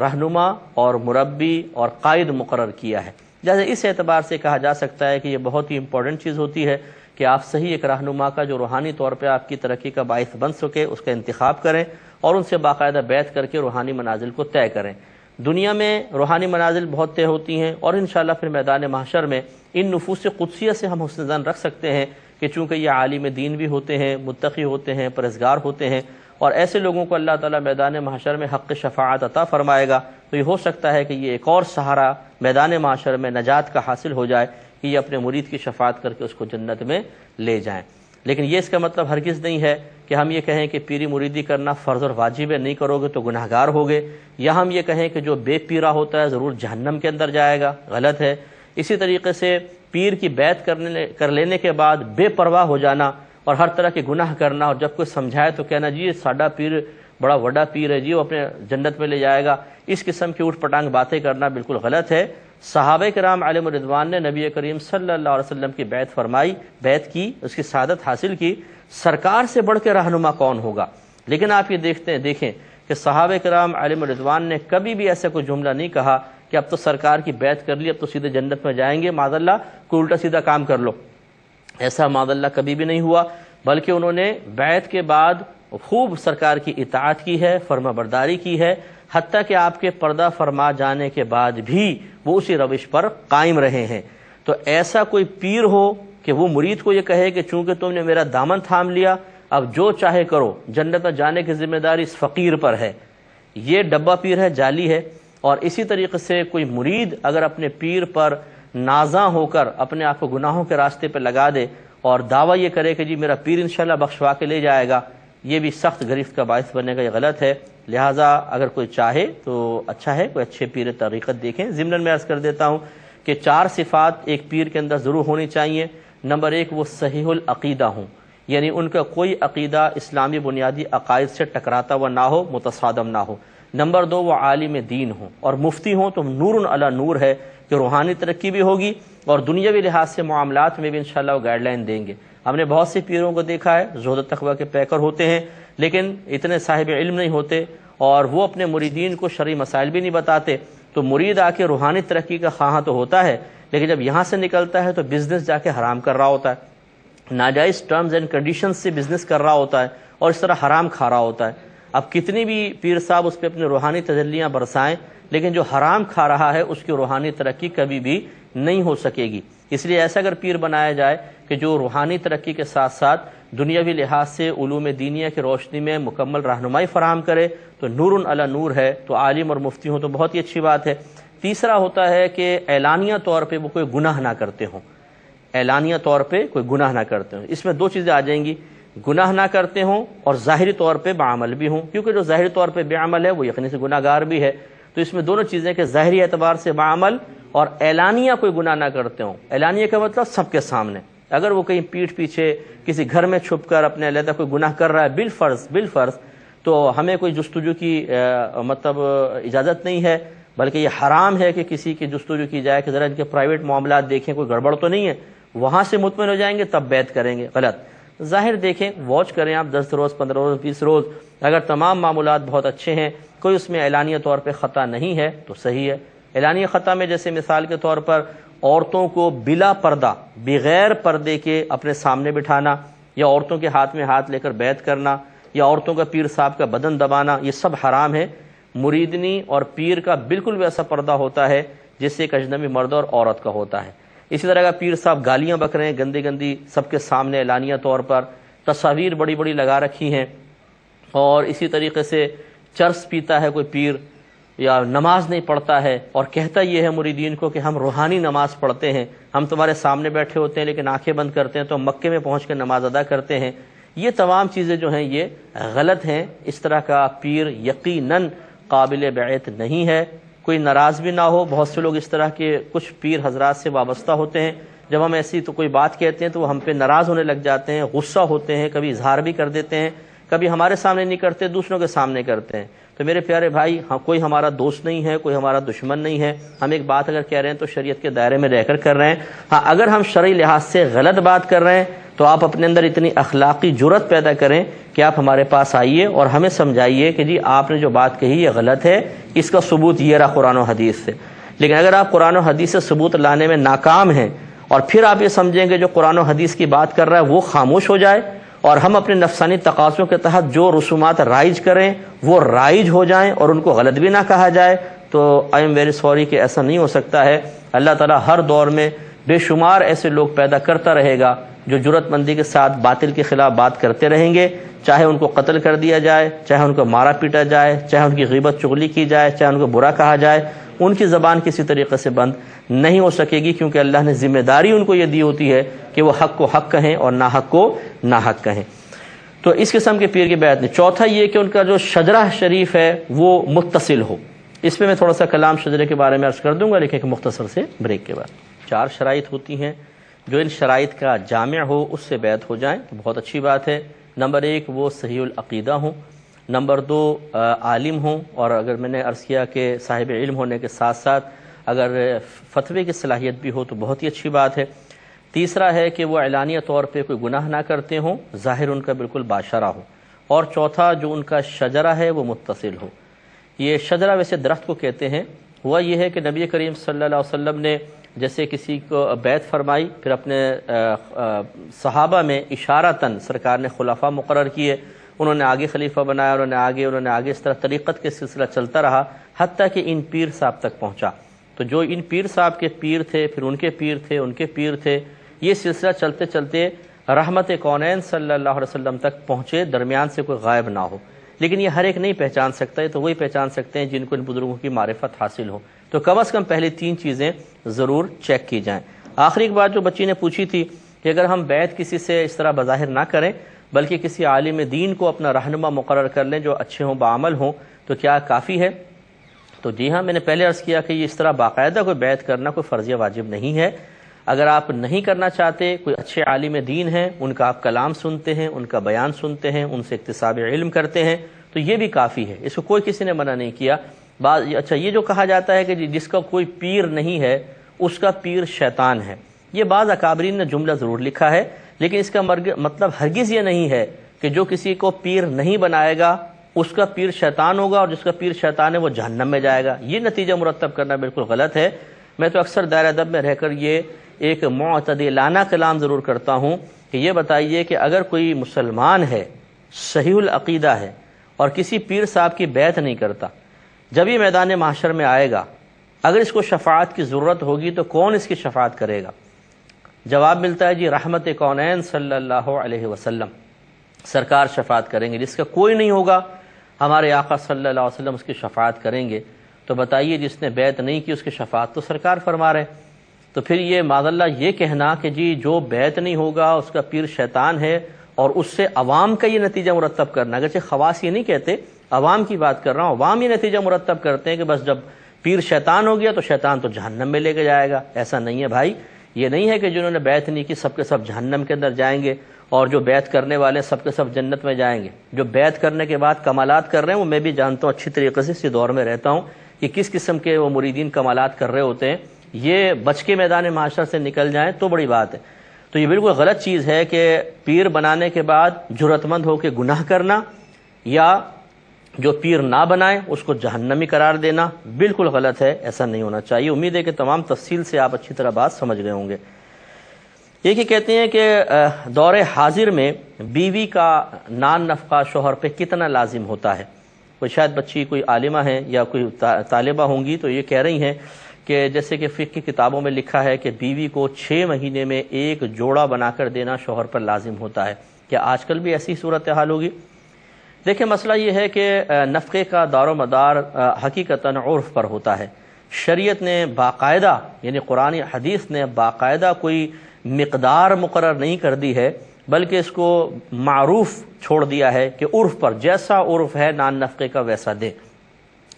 رہنما اور مربی اور قائد مقرر کیا ہے۔ جیسے اس اعتبار سے کہا جا سکتا ہے کہ یہ بہت ہی امپورٹنٹ چیز ہوتی ہے کہ آپ صحیح ایک رہنما کا جو روحانی طور پہ آپ کی ترقی کا باعث بن سکے اس کا انتخاب کریں اور ان سے باقاعدہ بیعت کر کے روحانی منازل کو طے کریں۔ دنیا میں روحانی منازل بہت طے ہوتی ہیں، اور انشاءاللہ پھر میدان محشر میں ان نفوس قدسیہ سے ہم حسن ظن رکھ سکتے ہیں کہ چونکہ یہ عالم دین بھی ہوتے ہیں، متقی ہوتے ہیں، پرہیزگار ہوتے ہیں، اور ایسے لوگوں کو اللہ تعالیٰ میدان محشر میں حق شفاعت عطا فرمائے گا، تو یہ ہو سکتا ہے کہ یہ ایک اور سہارا میدان محشر میں نجات کا حاصل ہو جائے کہ یہ اپنے مرید کی شفاعت کر کے اس کو جنت میں لے جائیں۔ لیکن یہ اس کا مطلب ہرگز نہیں ہے کہ ہم یہ کہیں کہ پیری مریدی کرنا فرض اور واجب ہے، نہیں کرو گے تو گناہ گار ہوگے، یا ہم یہ کہیں کہ جو بے پیرا ہوتا ہے ضرور جہنم کے اندر جائے گا، غلط ہے۔ اسی طریقے سے پیر کی بیعت کر لینے کے بعد بے پرواہ ہو جانا اور ہر طرح کے گناہ کرنا، اور جب کوئی سمجھائے تو کہنا جی ساڈا پیر بڑا وڈا پیر ہے جی، وہ اپنے جنت میں لے جائے گا، اس قسم کی اوٹ پٹانگ باتیں کرنا بالکل غلط ہے۔ صحابہ کرام علیہم الرضوان نے نبی کریم صلی اللہ علیہ وسلم کی بیعت فرمائی، بیعت کی، اس کی سعادت حاصل کی۔ سرکار سے بڑھ کے رہنما کون ہوگا؟ لیکن آپ یہ دیکھیں کہ صحابہ کرام علیہم الرضوان نے کبھی بھی ایسا کوئی جملہ نہیں کہا کہ اب تو سرکار کی بیعت کر لی اب تو سیدھے جنت میں جائیں گے، معاذ اللہ کوئی الٹا سیدھا کام کر لو، ایسا معاذ اللہ کبھی بھی نہیں ہوا، بلکہ انہوں نے بیعت کے بعد خوب سرکار کی اطاعت کی ہے، فرما برداری کی ہے، حتیٰ کہ آپ کے پردہ فرما جانے کے بعد بھی وہ اسی روش پر قائم رہے ہیں۔ تو ایسا کوئی پیر ہو کہ وہ مرید کو یہ کہے کہ چونکہ تم نے میرا دامن تھام لیا اب جو چاہے کرو، جنت میں جانے کی ذمہ داری اس فقیر پر ہے، یہ ڈبہ پیر ہے، جعلی ہے۔ اور اسی طریقے سے کوئی مرید اگر اپنے پیر پر نازاں ہو کر اپنے آپ کو گناہوں کے راستے پہ لگا دے اور دعویٰ یہ کرے کہ جی میرا پیر انشاءاللہ بخشوا کے لے جائے گا، یہ بھی سخت گرفت کا باعث بنے گا، یہ غلط ہے۔ لہٰذا اگر کوئی چاہے تو اچھا ہے، کوئی اچھے پیر طریقت دیکھیں۔ ضمن میں عرض کر دیتا ہوں کہ 4 صفات ایک پیر کے اندر ضرور ہونی چاہیے۔ نمبر 1، وہ صحیح العقیدہ ہوں، یعنی ان کا کوئی عقیدہ اسلامی بنیادی عقائد سے ٹکراتا ہوا نہ ہو، متصادم نہ ہو۔ نمبر 2، وہ عالم دین ہوں، اور مفتی ہوں تو نور علی نور ہے کہ روحانی ترقی بھی ہوگی اور دنیاوی لحاظ سے معاملات میں بھی انشاءاللہ وہ گائیڈ لائن دیں گے۔ ہم نے بہت سے پیروں کو دیکھا ہے زہد و تقوی کے پیکر ہوتے ہیں لیکن اتنے صاحب علم نہیں ہوتے اور وہ اپنے مریدین کو شرعی مسائل بھی نہیں بتاتے. تو مرید آ کے روحانی ترقی کا خواہاں تو ہوتا ہے لیکن جب یہاں سے نکلتا ہے تو بزنس جا کے حرام کر رہا ہوتا ہے, ناجائز ٹرمز اینڈ کنڈیشنز سے بزنس کر رہا ہوتا ہے اور اس طرح حرام کھا رہا ہوتا ہے. اب کتنی بھی پیر صاحب اس پہ اپنی روحانی تجلیاں برسائیں لیکن جو حرام کھا رہا ہے اس کی روحانی ترقی کبھی بھی نہیں ہو سکے گی. اس لیے ایسا اگر پیر بنایا جائے کہ جو روحانی ترقی کے ساتھ ساتھ دنیاوی لحاظ سے علوم دینیہ کی روشنی میں مکمل رہنمائی فراہم کرے تو نور علی نور ہے, تو عالم اور مفتی ہوں تو بہت ہی اچھی بات ہے. تیسرا ہوتا ہے کہ اعلانیہ طور پہ وہ کوئی گناہ نہ کرتے ہوں, اعلانیہ طور پہ کوئی گناہ نہ کرتے ہوں. اس میں دو چیزیں آ جائیں گی, گناہ نہ کرتے ہوں اور ظاہری طور پہ بعمل بھی ہوں, کیونکہ جو ظاہری طور پہ بعمل ہے وہ یقینی سے گناہ گار بھی ہے. تو اس میں دونوں چیزیں کہ ظاہری اعتبار سے بعمل اور اعلانیہ کوئی گناہ نہ کرتے ہوں. اعلانیہ کا مطلب سب کے سامنے, اگر وہ کہیں پیٹھ پیچھے کسی گھر میں چھپ کر اپنے علیحدہ کوئی گناہ کر رہا ہے بالفرض تو ہمیں کوئی جستجو کی مطلب اجازت نہیں ہے, بلکہ یہ حرام ہے کہ کسی کی جستجو کی جائے کہ ذرا ان کے پرائیویٹ معاملات دیکھیں کوئی گڑبڑ تو نہیں ہے, وہاں سے مطمئن ہو جائیں گے تب بیعت کریں گے. غلط. ظاہر دیکھیں, واچ کریں آپ 10 روز 15 روز 20 روز, اگر تمام معاملات بہت اچھے ہیں, کوئی اس میں اعلانیہ طور پہ خطا نہیں ہے تو صحیح ہے. اعلانیہ خطا میں جیسے مثال کے طور پر عورتوں کو بلا پردہ بغیر پردے کے اپنے سامنے بٹھانا, یا عورتوں کے ہاتھ میں ہاتھ لے کر بیعت کرنا, یا عورتوں کا پیر صاحب کا بدن دبانا, یہ سب حرام ہے. مریدنی اور پیر کا بالکل ویسا پردہ ہوتا ہے جس سے ایک اجنبی مرد اور عورت کا ہوتا ہے. اسی طرح کا پیر صاحب گالیاں بک رہے ہیں گندی گندی سب کے سامنے اعلانیہ طور پر, تصاویر بڑی بڑی لگا رکھی ہیں, اور اسی طریقے سے چرس پیتا ہے کوئی پیر, یا نماز نہیں پڑھتا ہے اور کہتا یہ ہے مریدین کو کہ ہم روحانی نماز پڑھتے ہیں, ہم تمہارے سامنے بیٹھے ہوتے ہیں لیکن آنکھیں بند کرتے ہیں تو ہم مکے میں پہنچ کے نماز ادا کرتے ہیں. یہ تمام چیزیں جو ہیں یہ غلط ہیں. اس طرح کا پیر یقیناً قابل بیعت نہیں ہے. کوئی ناراض بھی نہ ہو, بہت سے لوگ اس طرح کے کچھ پیر حضرات سے وابستہ ہوتے ہیں, جب ہم ایسی تو کوئی بات کہتے ہیں تو وہ ہم پہ ناراض ہونے لگ جاتے ہیں, غصہ ہوتے ہیں, کبھی اظہار بھی کر دیتے ہیں, کبھی ہمارے سامنے نہیں کرتے دوسروں کے سامنے کرتے ہیں. تو میرے پیارے بھائی, کوئی ہمارا دوست نہیں ہے, کوئی ہمارا دشمن نہیں ہے. ہم ایک بات اگر کہہ رہے ہیں تو شریعت کے دائرے میں رہ کر کر رہے ہیں. ہاں, اگر ہم شرعی لحاظ سے غلط بات کر رہے ہیں تو آپ اپنے اندر اتنی اخلاقی جرت پیدا کریں کہ آپ ہمارے پاس آئیے اور ہمیں سمجھائیے کہ جی آپ نے جو بات کہی یہ غلط ہے, اس کا ثبوت یہ رہا قرآن و حدیث سے. لیکن اگر آپ قرآن و حدیث سے ثبوت لانے میں ناکام ہیں اور پھر آپ یہ سمجھیں کہ جو قرآن و حدیث کی بات کر رہا ہے وہ خاموش ہو جائے اور ہم اپنے نفسانی تقاضوں کے تحت جو رسومات رائج کریں وہ رائج ہو جائیں اور ان کو غلط بھی نہ کہا جائے, تو آئی ایم ویری سوری کہ ایسا نہیں ہو سکتا ہے. اللہ تعالیٰ ہر دور میں بے شمار ایسے لوگ پیدا کرتا رہے گا جو جرت مندی کے ساتھ باطل کے خلاف بات کرتے رہیں گے, چاہے ان کو قتل کر دیا جائے, چاہے ان کو مارا پیٹا جائے, چاہے ان کی غیبت چغلی کی جائے, چاہے ان کو برا کہا جائے, ان کی زبان کسی طریقے سے بند نہیں ہو سکے گی, کیونکہ اللہ نے ذمہ داری ان کو یہ دی ہوتی ہے کہ وہ حق کو حق کہیں اور ناحق کو ناحق کہیں. تو اس قسم کے پیر کی بیعت نہیں. چوتھا یہ کہ ان کا جو شجرہ شریف ہے وہ متصل ہو. اس پہ میں تھوڑا سا کلام شجرے کے بارے میں عرض کر دوں گا لیکن ایک مختصر سے بریک کے بعد. 4 شرائط ہوتی ہیں, جو ان شرائط کا جامع ہو اس سے بیعت ہو جائیں تو بہت اچھی بات ہے. نمبر 1 وہ صحیح العقیدہ ہوں. نمبر 2 عالم ہوں, اور اگر میں نے عرض کیا کہ صاحب علم ہونے کے ساتھ ساتھ اگر فتوے کی صلاحیت بھی ہو تو بہت ہی اچھی بات ہے. تیسرا ہے کہ وہ اعلانیہ طور پہ کوئی گناہ نہ کرتے ہوں, ظاہر ان کا بالکل باشرہ ہو. اور چوتھا جو ان کا شجرہ ہے وہ متصل ہو. یہ شجرہ ویسے درخت کو کہتے ہیں. ہوا یہ ہے کہ نبی کریم صلی اللہ علیہ وسلم نے جیسے کسی کو بیعت فرمائی, پھر اپنے صحابہ میں اشارتاً سرکار نے خلفاء مقرر کیے, انہوں نے آگے خلیفہ بنایا, انہوں نے آگے اس طرح طریقت کے سلسلہ چلتا رہا حتیٰ کہ ان پیر صاحب تک پہنچا. تو جو ان پیر صاحب کے پیر تھے, پھر ان کے پیر تھے, ان کے پیر تھے, یہ سلسلہ چلتے چلتے رحمت کونین صلی اللہ علیہ وسلم تک پہنچے, درمیان سے کوئی غائب نہ ہو. لیکن یہ ہر ایک نہیں پہچان سکتا ہے, تو وہی پہچان سکتے ہیں جن کو ان بزرگوں کی معرفت حاصل ہو. تو کم از کم پہلے 3 چیزیں ضرور چیک کی جائیں. آخری ایک بات جو بچی نے پوچھی تھی کہ اگر ہم بیعت کسی سے اس طرح بظاہر نہ کریں بلکہ کسی عالم دین کو اپنا رہنما مقرر کر لیں جو اچھے ہوں, بعمل ہوں, تو کیا کافی ہے؟ تو جی ہاں, میں نے پہلے عرض کیا کہ یہ اس طرح باقاعدہ کوئی بیعت کرنا کوئی فرضیہ واجب نہیں ہے. اگر آپ نہیں کرنا چاہتے, کوئی اچھے عالم دین ہیں, ان کا آپ کلام سنتے ہیں, ان کا بیان سنتے ہیں, ان سے اکتساب علم کرتے ہیں, تو یہ بھی کافی ہے. اس کو کوئی کسی نے منع نہیں کیا. اچھا, یہ جو کہا جاتا ہے کہ جس کا کوئی پیر نہیں ہے اس کا پیر شیطان ہے, یہ بعض اکابرین نے جملہ ضرور لکھا ہے, لیکن اس کا مطلب ہرگز یہ نہیں ہے کہ جو کسی کو پیر نہیں بنائے گا اس کا پیر شیطان ہوگا اور جس کا پیر شیطان ہے وہ جہنم میں جائے گا. یہ نتیجہ مرتب کرنا بالکل غلط ہے. میں تو اکثر دائرہ ادب میں رہ کر یہ ایک معتدلانہ کلام ضرور کرتا ہوں کہ یہ بتائیے کہ اگر کوئی مسلمان ہے، صحیح العقیدہ ہے اور کسی پیر صاحب کی بیعت نہیں کرتا، جب یہ میدان محشر میں آئے گا، اگر اس کو شفاعت کی ضرورت ہوگی تو کون اس کی شفاعت کرے گا؟ جواب ملتا ہے جی رحمت کونین صلی اللہ علیہ وسلم سرکار شفاعت کریں گے. جس کا کوئی نہیں ہوگا ہمارے آقا صلی اللہ علیہ وسلم اس کی شفاعت کریں گے. تو بتائیے جس نے بیعت نہیں کی اس کی شفاعت تو سرکار فرما رہے. تو پھر یہ معاذ اللہ یہ کہنا کہ جی جو بیعت نہیں ہوگا اس کا پیر شیطان ہے اور اس سے عوام کا یہ نتیجہ مرتب کرنا، اگرچہ خواص یہ نہیں کہتے، عوام کی بات کر رہا ہوں، عوام یہ نتیجہ مرتب کرتے ہیں کہ بس جب پیر شیطان ہو گیا تو شیطان تو جہنم میں لے کے جائے گا. ایسا نہیں ہے بھائی. یہ نہیں ہے کہ جنہوں نے بیعت نہیں کی سب کے سب جہنم کے اندر جائیں گے اور جو بیعت کرنے والے ہیں سب کے سب جنت میں جائیں گے. جو بیعت کرنے کے بعد کمالات کر رہے ہیں وہ میں بھی جانتا ہوں اچھی طریقے سے، اسی دور میں رہتا ہوں کہ کس قسم کے وہ مریدین کمالات کر رہے ہوتے ہیں. یہ بچ کے میدان معاشر سے نکل جائیں تو بڑی بات ہے. تو یہ بالکل غلط چیز ہے کہ پیر بنانے کے بعد جرأت مند ہو کے گناہ کرنا یا جو پیر نہ بنائے اس کو جہنمی قرار دینا بالکل غلط ہے. ایسا نہیں ہونا چاہیے. امید ہے کہ تمام تفصیل سے آپ اچھی طرح بات سمجھ گئے ہوں گے. یہ کہ کہتے ہیں کہ دور حاضر میں بیوی کا نان نفقہ شوہر پہ کتنا لازم ہوتا ہے. کوئی شاید بچی کوئی عالمہ ہے یا کوئی طالبہ ہوں گی تو یہ کہہ رہی ہیں کہ جیسے کہ فقہ کی کتابوں میں لکھا ہے کہ بیوی کو 6 مہینے میں ایک جوڑا بنا کر دینا شوہر پر لازم ہوتا ہے. کیا آج کل بھی ایسی صورتحال ہوگی؟ دیکھیں مسئلہ یہ ہے کہ نفقے کا دار و مدار حقیقتاً عرف پر ہوتا ہے. شریعت نے باقاعدہ یعنی قرآن حدیث نے باقاعدہ کوئی مقدار مقرر نہیں کر دی ہے بلکہ اس کو معروف چھوڑ دیا ہے کہ عرف پر جیسا عرف ہے نان نفقے کا ویسا دے.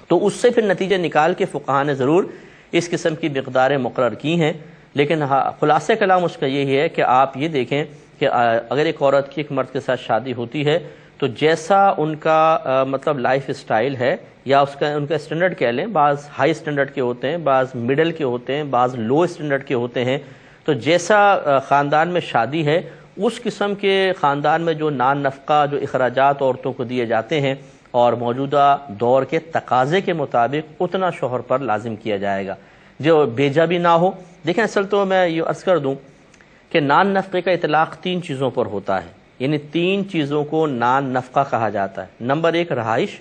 تو اس سے پھر نتیجہ نکال کے فقہاء نے ضرور اس قسم کی مقداریں مقرر کی ہیں. لیکن خلاصہ کلام اس کا یہی ہے کہ آپ یہ دیکھیں کہ اگر ایک عورت کی ایک مرد کے ساتھ شادی ہوتی ہے تو جیسا ان کا مطلب لائف اسٹائل ہے یا ان کا اسٹینڈرڈ کہہ لیں، بعض ہائی اسٹینڈرڈ کے ہوتے ہیں، بعض مڈل کے ہوتے ہیں، بعض لو اسٹینڈرڈ کے ہوتے ہیں. تو جیسا خاندان میں شادی ہے اس قسم کے خاندان میں جو نان نفقہ جو اخراجات عورتوں کو دیے جاتے ہیں اور موجودہ دور کے تقاضے کے مطابق اتنا شوہر پر لازم کیا جائے گا جو بیجا بھی نہ ہو. دیکھیں اصل تو میں یہ عرض کر دوں کہ نان نفقے کا اطلاق 3 چیزوں پر ہوتا ہے. یعنی 3 چیزوں کو نان نفقہ کہا جاتا ہے. نمبر 1 رہائش،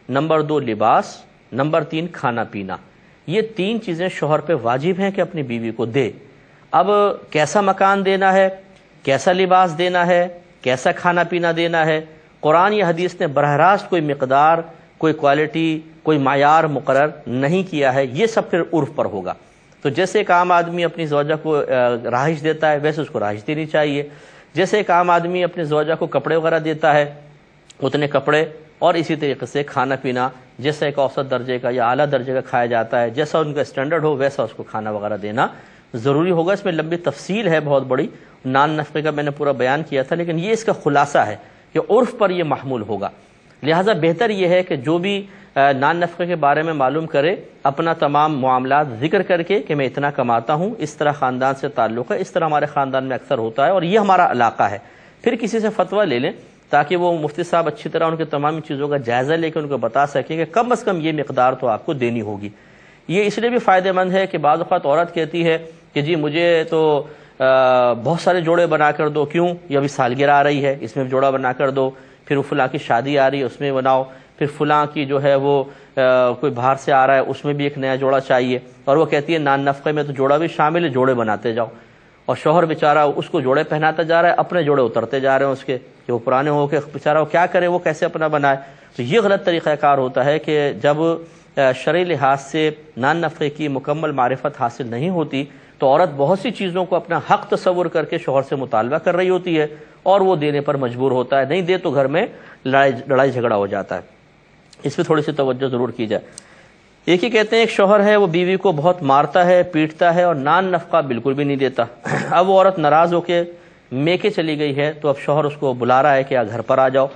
نمبر 2 لباس، نمبر 3 کھانا پینا. یہ 3 چیزیں شوہر پہ واجب ہیں کہ اپنی بیوی کو دے. اب کیسا مکان دینا ہے، کیسا لباس دینا ہے، کیسا کھانا پینا دینا ہے، قرآن یا حدیث نے براہ راست کوئی مقدار، کوئی کوالٹی، کوئی معیار مقرر نہیں کیا ہے. یہ سب پھر عرف پر ہوگا. تو جیسے ایک عام آدمی اپنی زوجہ کو رہائش دیتا ہے ویسے اس کو رہائش دینی چاہیے. جیسے ایک عام آدمی اپنی زوجہ کو کپڑے وغیرہ دیتا ہے اتنے کپڑے، اور اسی طریقے سے کھانا پینا جیسا ایک اوسط درجے کا یا اعلیٰ درجے کا کھایا جاتا ہے، جیسا ان کا اسٹینڈرڈ ہو ویسا اس کو کھانا وغیرہ دینا ضروری ہوگا. اس میں لمبی تفصیل ہے بہت بڑی، نان نفقے کا میں نے پورا بیان کیا تھا، لیکن یہ اس کا خلاصہ ہے کہ عرف پر یہ محمول ہوگا. لہٰذا بہتر یہ ہے کہ جو بھی نان نفقے کے بارے میں معلوم کرے اپنا تمام معاملات ذکر کر کے کہ میں اتنا کماتا ہوں، اس طرح خاندان سے تعلق ہے، اس طرح ہمارے خاندان میں اکثر ہوتا ہے اور یہ ہمارا علاقہ ہے. پھر کسی سے فتویٰ لے لیں تاکہ وہ مفتی صاحب اچھی طرح ان کے تمام چیزوں کا جائزہ لے کے ان کو بتا سکیں کہ کم از کم یہ مقدار تو آپ کو دینی ہوگی. یہ اس لیے بھی فائدہ مند ہے کہ بعض اوقات عورت کہتی ہے کہ جی مجھے تو بہت سارے جوڑے بنا کر دو. کیوں؟ یہ ابھی سالگرہ آ رہی ہے اس میں جوڑا بنا کر دو، پھر وہ فلاں کی شادی آ رہی ہے اس میں بناؤ، پھر فلاں کی جو ہے وہ کوئی باہر سے آ رہا ہے اس میں بھی ایک نیا جوڑا چاہیے. اور وہ کہتی ہے نان نفقے میں تو جوڑا بھی شامل ہے، جوڑے بناتے جاؤ. اور شوہر بیچارہ اس کو جوڑے پہناتا جا رہا ہے، اپنے جوڑے اترتے جا رہے ہیں اس کے کہ وہ پرانے ہو کے بیچارہ وہ کیا کرے، وہ کیسے اپنا بنائے. تو یہ غلط طریقہ کار ہوتا ہے کہ جب شرعی لحاظ سے نان نفقے کی مکمل معرفت حاصل نہیں ہوتی تو عورت بہت سی چیزوں کو اپنا حق تصور کر کے شوہر سے مطالبہ کر رہی ہوتی ہے اور وہ دینے پر مجبور ہوتا ہے. نہیں دے تو گھر میں لڑائی جھگڑا ہو جاتا ہے. اس پہ تھوڑی سی توجہ ضرور کی جائے. ایک ہی کہتے ہیں ایک شوہر ہے وہ بیوی کو بہت مارتا ہے، پیٹتا ہے اور نان نفقہ بالکل بھی نہیں دیتا. اب وہ عورت ناراض ہو کے میکے چلی گئی ہے تو اب شوہر اس کو بلا رہا ہے کہ گھر پر آ جاؤ.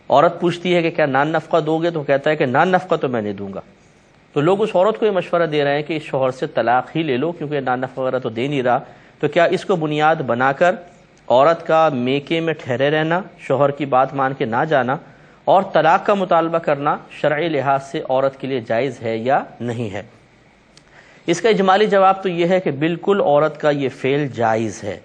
عورت پوچھتی ہے کہ کیا نان نفقہ دو گے؟ تو کہتا ہے کہ نان نفقہ تو میں نہیں دوں گا. تو لوگ اس عورت کو یہ مشورہ دے رہے ہیں کہ اس شوہر سے طلاق ہی لے لو کیونکہ نان نفقہ وغیرہ تو دے نہیں رہا. تو کیا اس کو بنیاد بنا کر عورت کا میکے میں ٹھہرے رہنا، شوہر کی بات مان کے نہ جانا اور طلاق کا مطالبہ کرنا شرعی لحاظ سے عورت کے لیے جائز ہے یا نہیں ہے؟ اس کا اجمالی جواب تو یہ ہے کہ بالکل عورت کا یہ فعل جائز ہے،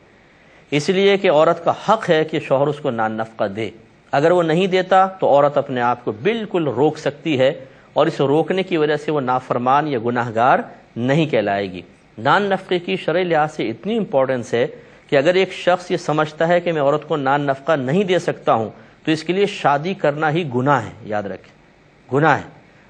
اس لیے کہ عورت کا حق ہے کہ شوہر اس کو نان نفقہ دے۔ اگر وہ نہیں دیتا تو عورت اپنے آپ کو بالکل روک سکتی ہے اور اس روکنے کی وجہ سے وہ نافرمان یا گناہ گار نہیں کہلائے گی۔ نان نفقے کی شرعی لحاظ سے اتنی امپورٹنس ہے کہ اگر ایک شخص یہ سمجھتا ہے کہ میں عورت کو نان نفقہ نہیں دے سکتا ہوں تو اس کے لیے شادی کرنا ہی گناہ ہے، یاد رکھیں گناہ ہے،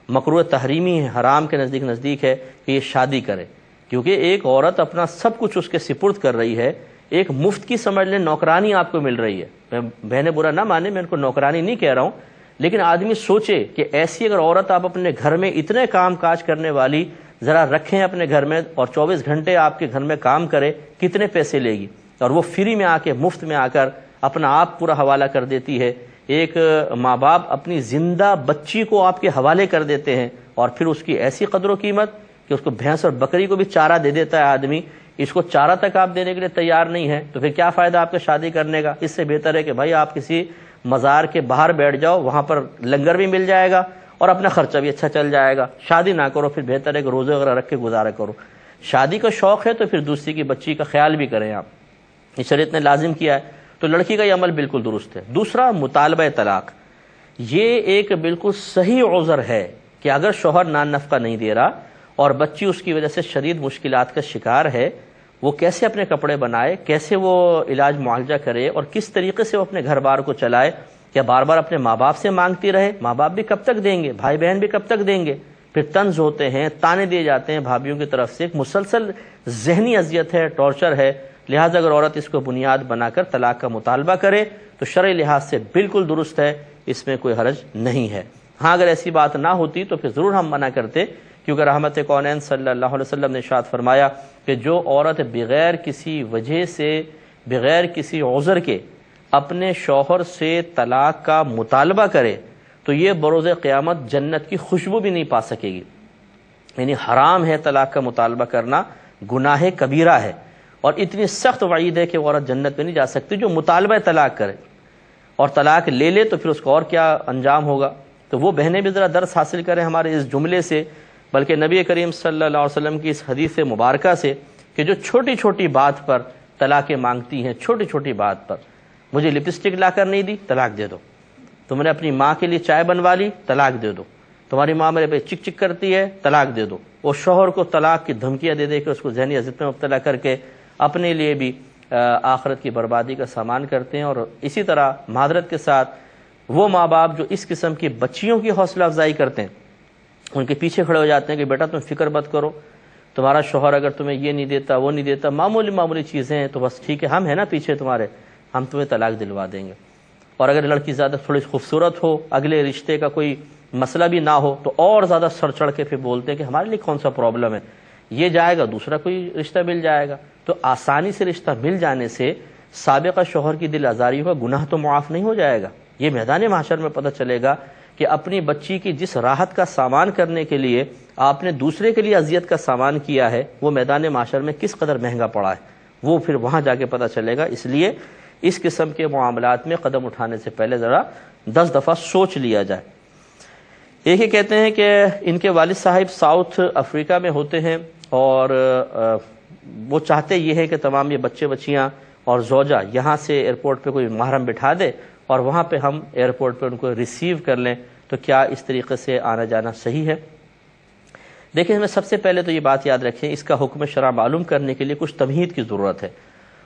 مکروہ تحریمی ہے، حرام کے نزدیک ہے کہ یہ شادی کرے، کیونکہ ایک عورت اپنا سب کچھ اس کے سپرد کر رہی ہے، ایک مفت کی سمجھ لیں نوکرانی آپ کو مل رہی ہے۔ میں بہنیں برا نہ مانے، میں ان کو نوکرانی نہیں کہہ رہا ہوں، لیکن آدمی سوچے کہ ایسی اگر عورت آپ اپنے گھر میں اتنے کام کاج کرنے والی ذرا رکھیں اپنے گھر میں اور 24 گھنٹے آپ کے گھر میں کام کرے، کتنے پیسے لے گی؟ اور وہ فری میں آ کے مفت میں آ کر اپنا آپ پورا حوالہ کر دیتی ہے۔ ایک ماں باپ اپنی زندہ بچی کو آپ کے حوالے کر دیتے ہیں اور پھر اس کی ایسی قدر و قیمت کہ اس کو بھینس اور بکری کو بھی چارہ دے دیتا ہے آدمی، اس کو چارہ تک آپ دینے کے لیے تیار نہیں ہے، تو پھر کیا فائدہ آپ کا شادی کرنے کا؟ اس سے بہتر ہے کہ بھائی آپ کسی مزار کے باہر بیٹھ جاؤ، وہاں پر لنگر بھی مل جائے گا اور اپنا خرچہ بھی اچھا چل جائے گا۔ شادی نہ کرو، پھر بہتر ہے کہ روزے وغیرہ رکھ کے گزارا کرو۔ شادی کا شوق ہے تو پھر دوسری کی بچی کا خیال بھی کریں آپ، یہ شریعت نے لازم کیا ہے، تو لڑکی کا یہ عمل بالکل درست ہے۔ دوسرا، مطالبہ طلاق، یہ ایک بالکل صحیح عذر ہے کہ اگر شوہر نان نفقہ نہیں دے رہا اور بچی اس کی وجہ سے شدید مشکلات کا شکار ہے، وہ کیسے اپنے کپڑے بنائے، کیسے وہ علاج معالجہ کرے اور کس طریقے سے وہ اپنے گھر بار کو چلائے؟ کیا بار بار اپنے ماں باپ سے مانگتی رہے؟ ماں باپ بھی کب تک دیں گے، بھائی بہن بھی کب تک دیں گے؟ پھر طنز ہوتے ہیں، تانے دیے جاتے ہیں بھابھیوں کی طرف سے، ایک مسلسل ذہنی اذیت ہے، ٹارچر ہے۔ لہٰذا اگر عورت اس کو بنیاد بنا کر طلاق کا مطالبہ کرے تو شرعی لحاظ سے بالکل درست ہے، اس میں کوئی حرج نہیں ہے۔ ہاں اگر ایسی بات نہ ہوتی تو پھر ضرور ہم منع کرتے، کیونکہ رحمت کونین صلی اللہ علیہ وسلم نے ارشاد فرمایا کہ جو عورت بغیر کسی وجہ سے، بغیر کسی عذر کے اپنے شوہر سے طلاق کا مطالبہ کرے تو یہ بروز قیامت جنت کی خوشبو بھی نہیں پا سکے گی۔ یعنی حرام ہے طلاق کا مطالبہ کرنا، گناہ کبیرہ ہے، اور اتنی سخت وعید ہے کہ وہ عورت جنت میں نہیں جا سکتی جو مطالبہ طلاق کرے، اور طلاق لے لے تو پھر اس کو اور کیا انجام ہوگا۔ تو وہ بہنیں بھی ذرا درس حاصل کریں ہمارے اس جملے سے، بلکہ نبی کریم صلی اللہ علیہ وسلم کی اس حدیث مبارکہ سے کہ جو چھوٹی چھوٹی بات پر طلاقیں مانگتی ہیں، چھوٹی چھوٹی بات پر، مجھے لپسٹک لا کر نہیں دی، طلاق دے دو، تم نے اپنی ماں کے لیے چائے بنوا لی، طلاق دے دو، تمہاری ماں میرے پہ چک چک کرتی ہے، طلاق دے دو۔ وہ شوہر کو طلاق کی دھمکیاں دے دے کے اس کو ذہنی اذیت میں مبتلا کر کے اپنے لیے بھی آخرت کی بربادی کا سامان کرتے ہیں۔ اور اسی طرح معذرت کے ساتھ وہ ماں باپ جو اس قسم کی بچیوں کی حوصلہ افزائی کرتے ہیں، ان کے پیچھے کھڑے ہو جاتے ہیں کہ بیٹا تم فکر مت کرو، تمہارا شوہر اگر تمہیں یہ نہیں دیتا، وہ نہیں دیتا، معمولی چیزیں ہیں تو بس ٹھیک ہے، ہم ہیں نا پیچھے تمہارے، ہم تمہیں طلاق دلوا دیں گے۔ اور اگر لڑکی زیادہ تھوڑی خوبصورت ہو، اگلے رشتے کا کوئی مسئلہ بھی نہ ہو، تو اور زیادہ سر چڑھ کے پھر بولتے ہیں کہ ہمارے لیے کون سا پرابلم ہے، یہ جائے گا دوسرا کوئی رشتہ مل جائے گا۔ تو آسانی سے رشتہ مل جانے سے سابقہ شوہر کی دل آزاری کا گناہ تو معاف نہیں ہو جائے گا۔ یہ میدان محشر میں پتہ چلے گا کہ اپنی بچی کی جس راحت کا سامان کرنے کے لیے آپ نے دوسرے کے لیے اذیت کا سامان کیا ہے، وہ میدان محشر میں کس قدر مہنگا پڑا ہے، وہ پھر وہاں جا کے پتہ چلے گا۔ اس لیے اس قسم کے معاملات میں قدم اٹھانے سے پہلے ذرا 10 دفعہ سوچ لیا جائے۔ ایک یہ کہتے ہیں کہ ان کے والد صاحب ساؤتھ افریقہ میں ہوتے ہیں اور وہ چاہتے یہ ہے کہ تمام یہ بچے بچیاں اور زوجہ یہاں سے ایئرپورٹ پہ کوئی محرم بٹھا دے اور وہاں پہ ہم ایئرپورٹ پہ ان کو ریسیو کر لیں، تو کیا اس طریقے سے آنا جانا صحیح ہے؟ دیکھیں، ہمیں سب سے پہلے تو یہ بات یاد رکھیں، اس کا حکم شرع معلوم کرنے کے لیے کچھ تمہید کی ضرورت ہے۔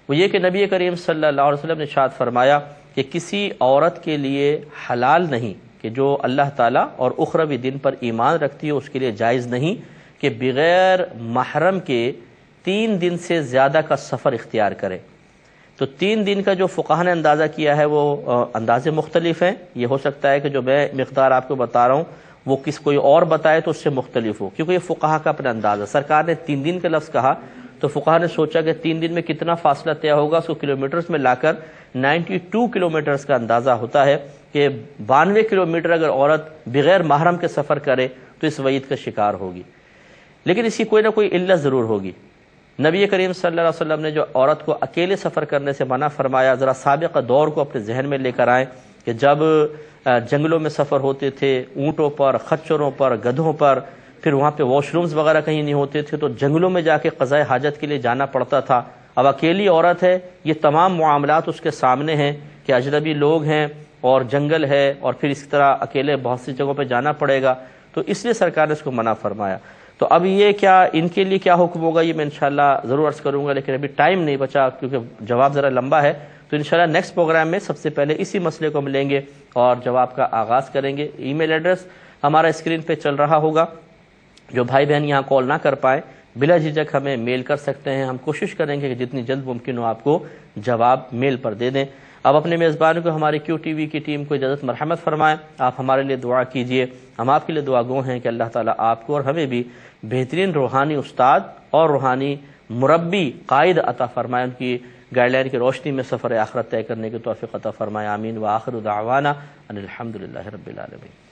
وہ یہ کہ نبی کریم صلی اللہ علیہ وسلم نے ارشاد فرمایا کہ کسی عورت کے لیے حلال نہیں کہ جو اللہ تعالیٰ اور اخروی دن پر ایمان رکھتی ہے، اس کے لیے جائز نہیں کہ بغیر محرم کے 3 دن سے زیادہ کا سفر اختیار کرے۔ تو 3 دن کا جو فقہاء نے اندازہ کیا ہے وہ اندازے مختلف ہیں۔ یہ ہو سکتا ہے کہ جو میں مقدار آپ کو بتا رہا ہوں وہ کوئی اور بتائے تو اس سے مختلف ہو، کیونکہ یہ فقہاء کا اپنا اندازہ۔ سرکار نے 3 دن کا لفظ کہا تو فقہاء نے سوچا کہ 3 دن میں کتنا فاصلہ طے ہوگا، اس کو کلومیٹرز میں لا کر 92 کلومیٹرز کا اندازہ ہوتا ہے کہ 92 کلومیٹر اگر عورت بغیر محرم کے سفر کرے تو اس وعید کا شکار ہوگی۔ لیکن اس کی کوئی نہ کوئی علت ضرور ہوگی۔ نبی کریم صلی اللہ علیہ وسلم نے جو عورت کو اکیلے سفر کرنے سے منع فرمایا، ذرا سابقہ دور کو اپنے ذہن میں لے کر آئیں کہ جب جنگلوں میں سفر ہوتے تھے، اونٹوں پر، خچروں پر، گدھوں پر، پھر وہاں پہ واش رومز وغیرہ کہیں نہیں ہوتے تھے، تو جنگلوں میں جا کے قضائے حاجت کے لیے جانا پڑتا تھا۔ اب اکیلی عورت ہے، یہ تمام معاملات اس کے سامنے ہیں کہ اجنبی لوگ ہیں اور جنگل ہے، اور پھر اس طرح اکیلے بہت سی جگہوں پہ جانا پڑے گا، تو اس لیے سرکار نے اس کو منع فرمایا۔ تو اب یہ کیا ان کے لیے کیا حکم ہوگا، یہ میں انشاءاللہ ضرور عرض کروں گا، لیکن ابھی ٹائم نہیں بچا کیونکہ جواب ذرا لمبا ہے، تو انشاءاللہ نیکسٹ پروگرام میں سب سے پہلے اسی مسئلے کو ملیں گے اور جواب کا آغاز کریں گے۔ ای میل ایڈریس ہمارا اسکرین پہ چل رہا ہوگا، جو بھائی بہن یہاں کال نہ کر پائیں بلا جھجک ہمیں میل کر سکتے ہیں، ہم کوشش کریں گے کہ جتنی جلد ممکن ہو آپ کو جواب میل پر دے دیں۔ اب اپنے میزبانوں کو ہماری کیو ٹی وی کی ٹیم کو اجازت مرحمت فرمائیں، آپ ہمارے لیے دعا کیجئے، ہم آپ کے لیے دعا گو ہیں کہ اللہ تعالیٰ آپ کو اور ہمیں بھی بہترین روحانی استاد اور روحانی مربی قائد عطا فرمائے، ان کی گائیڈ لائن کی روشنی میں سفر آخرت طے کرنے کی توفیق عطا فرمائے، آمین۔ وآخر دعوانا ان الحمدللہ رب العالمین۔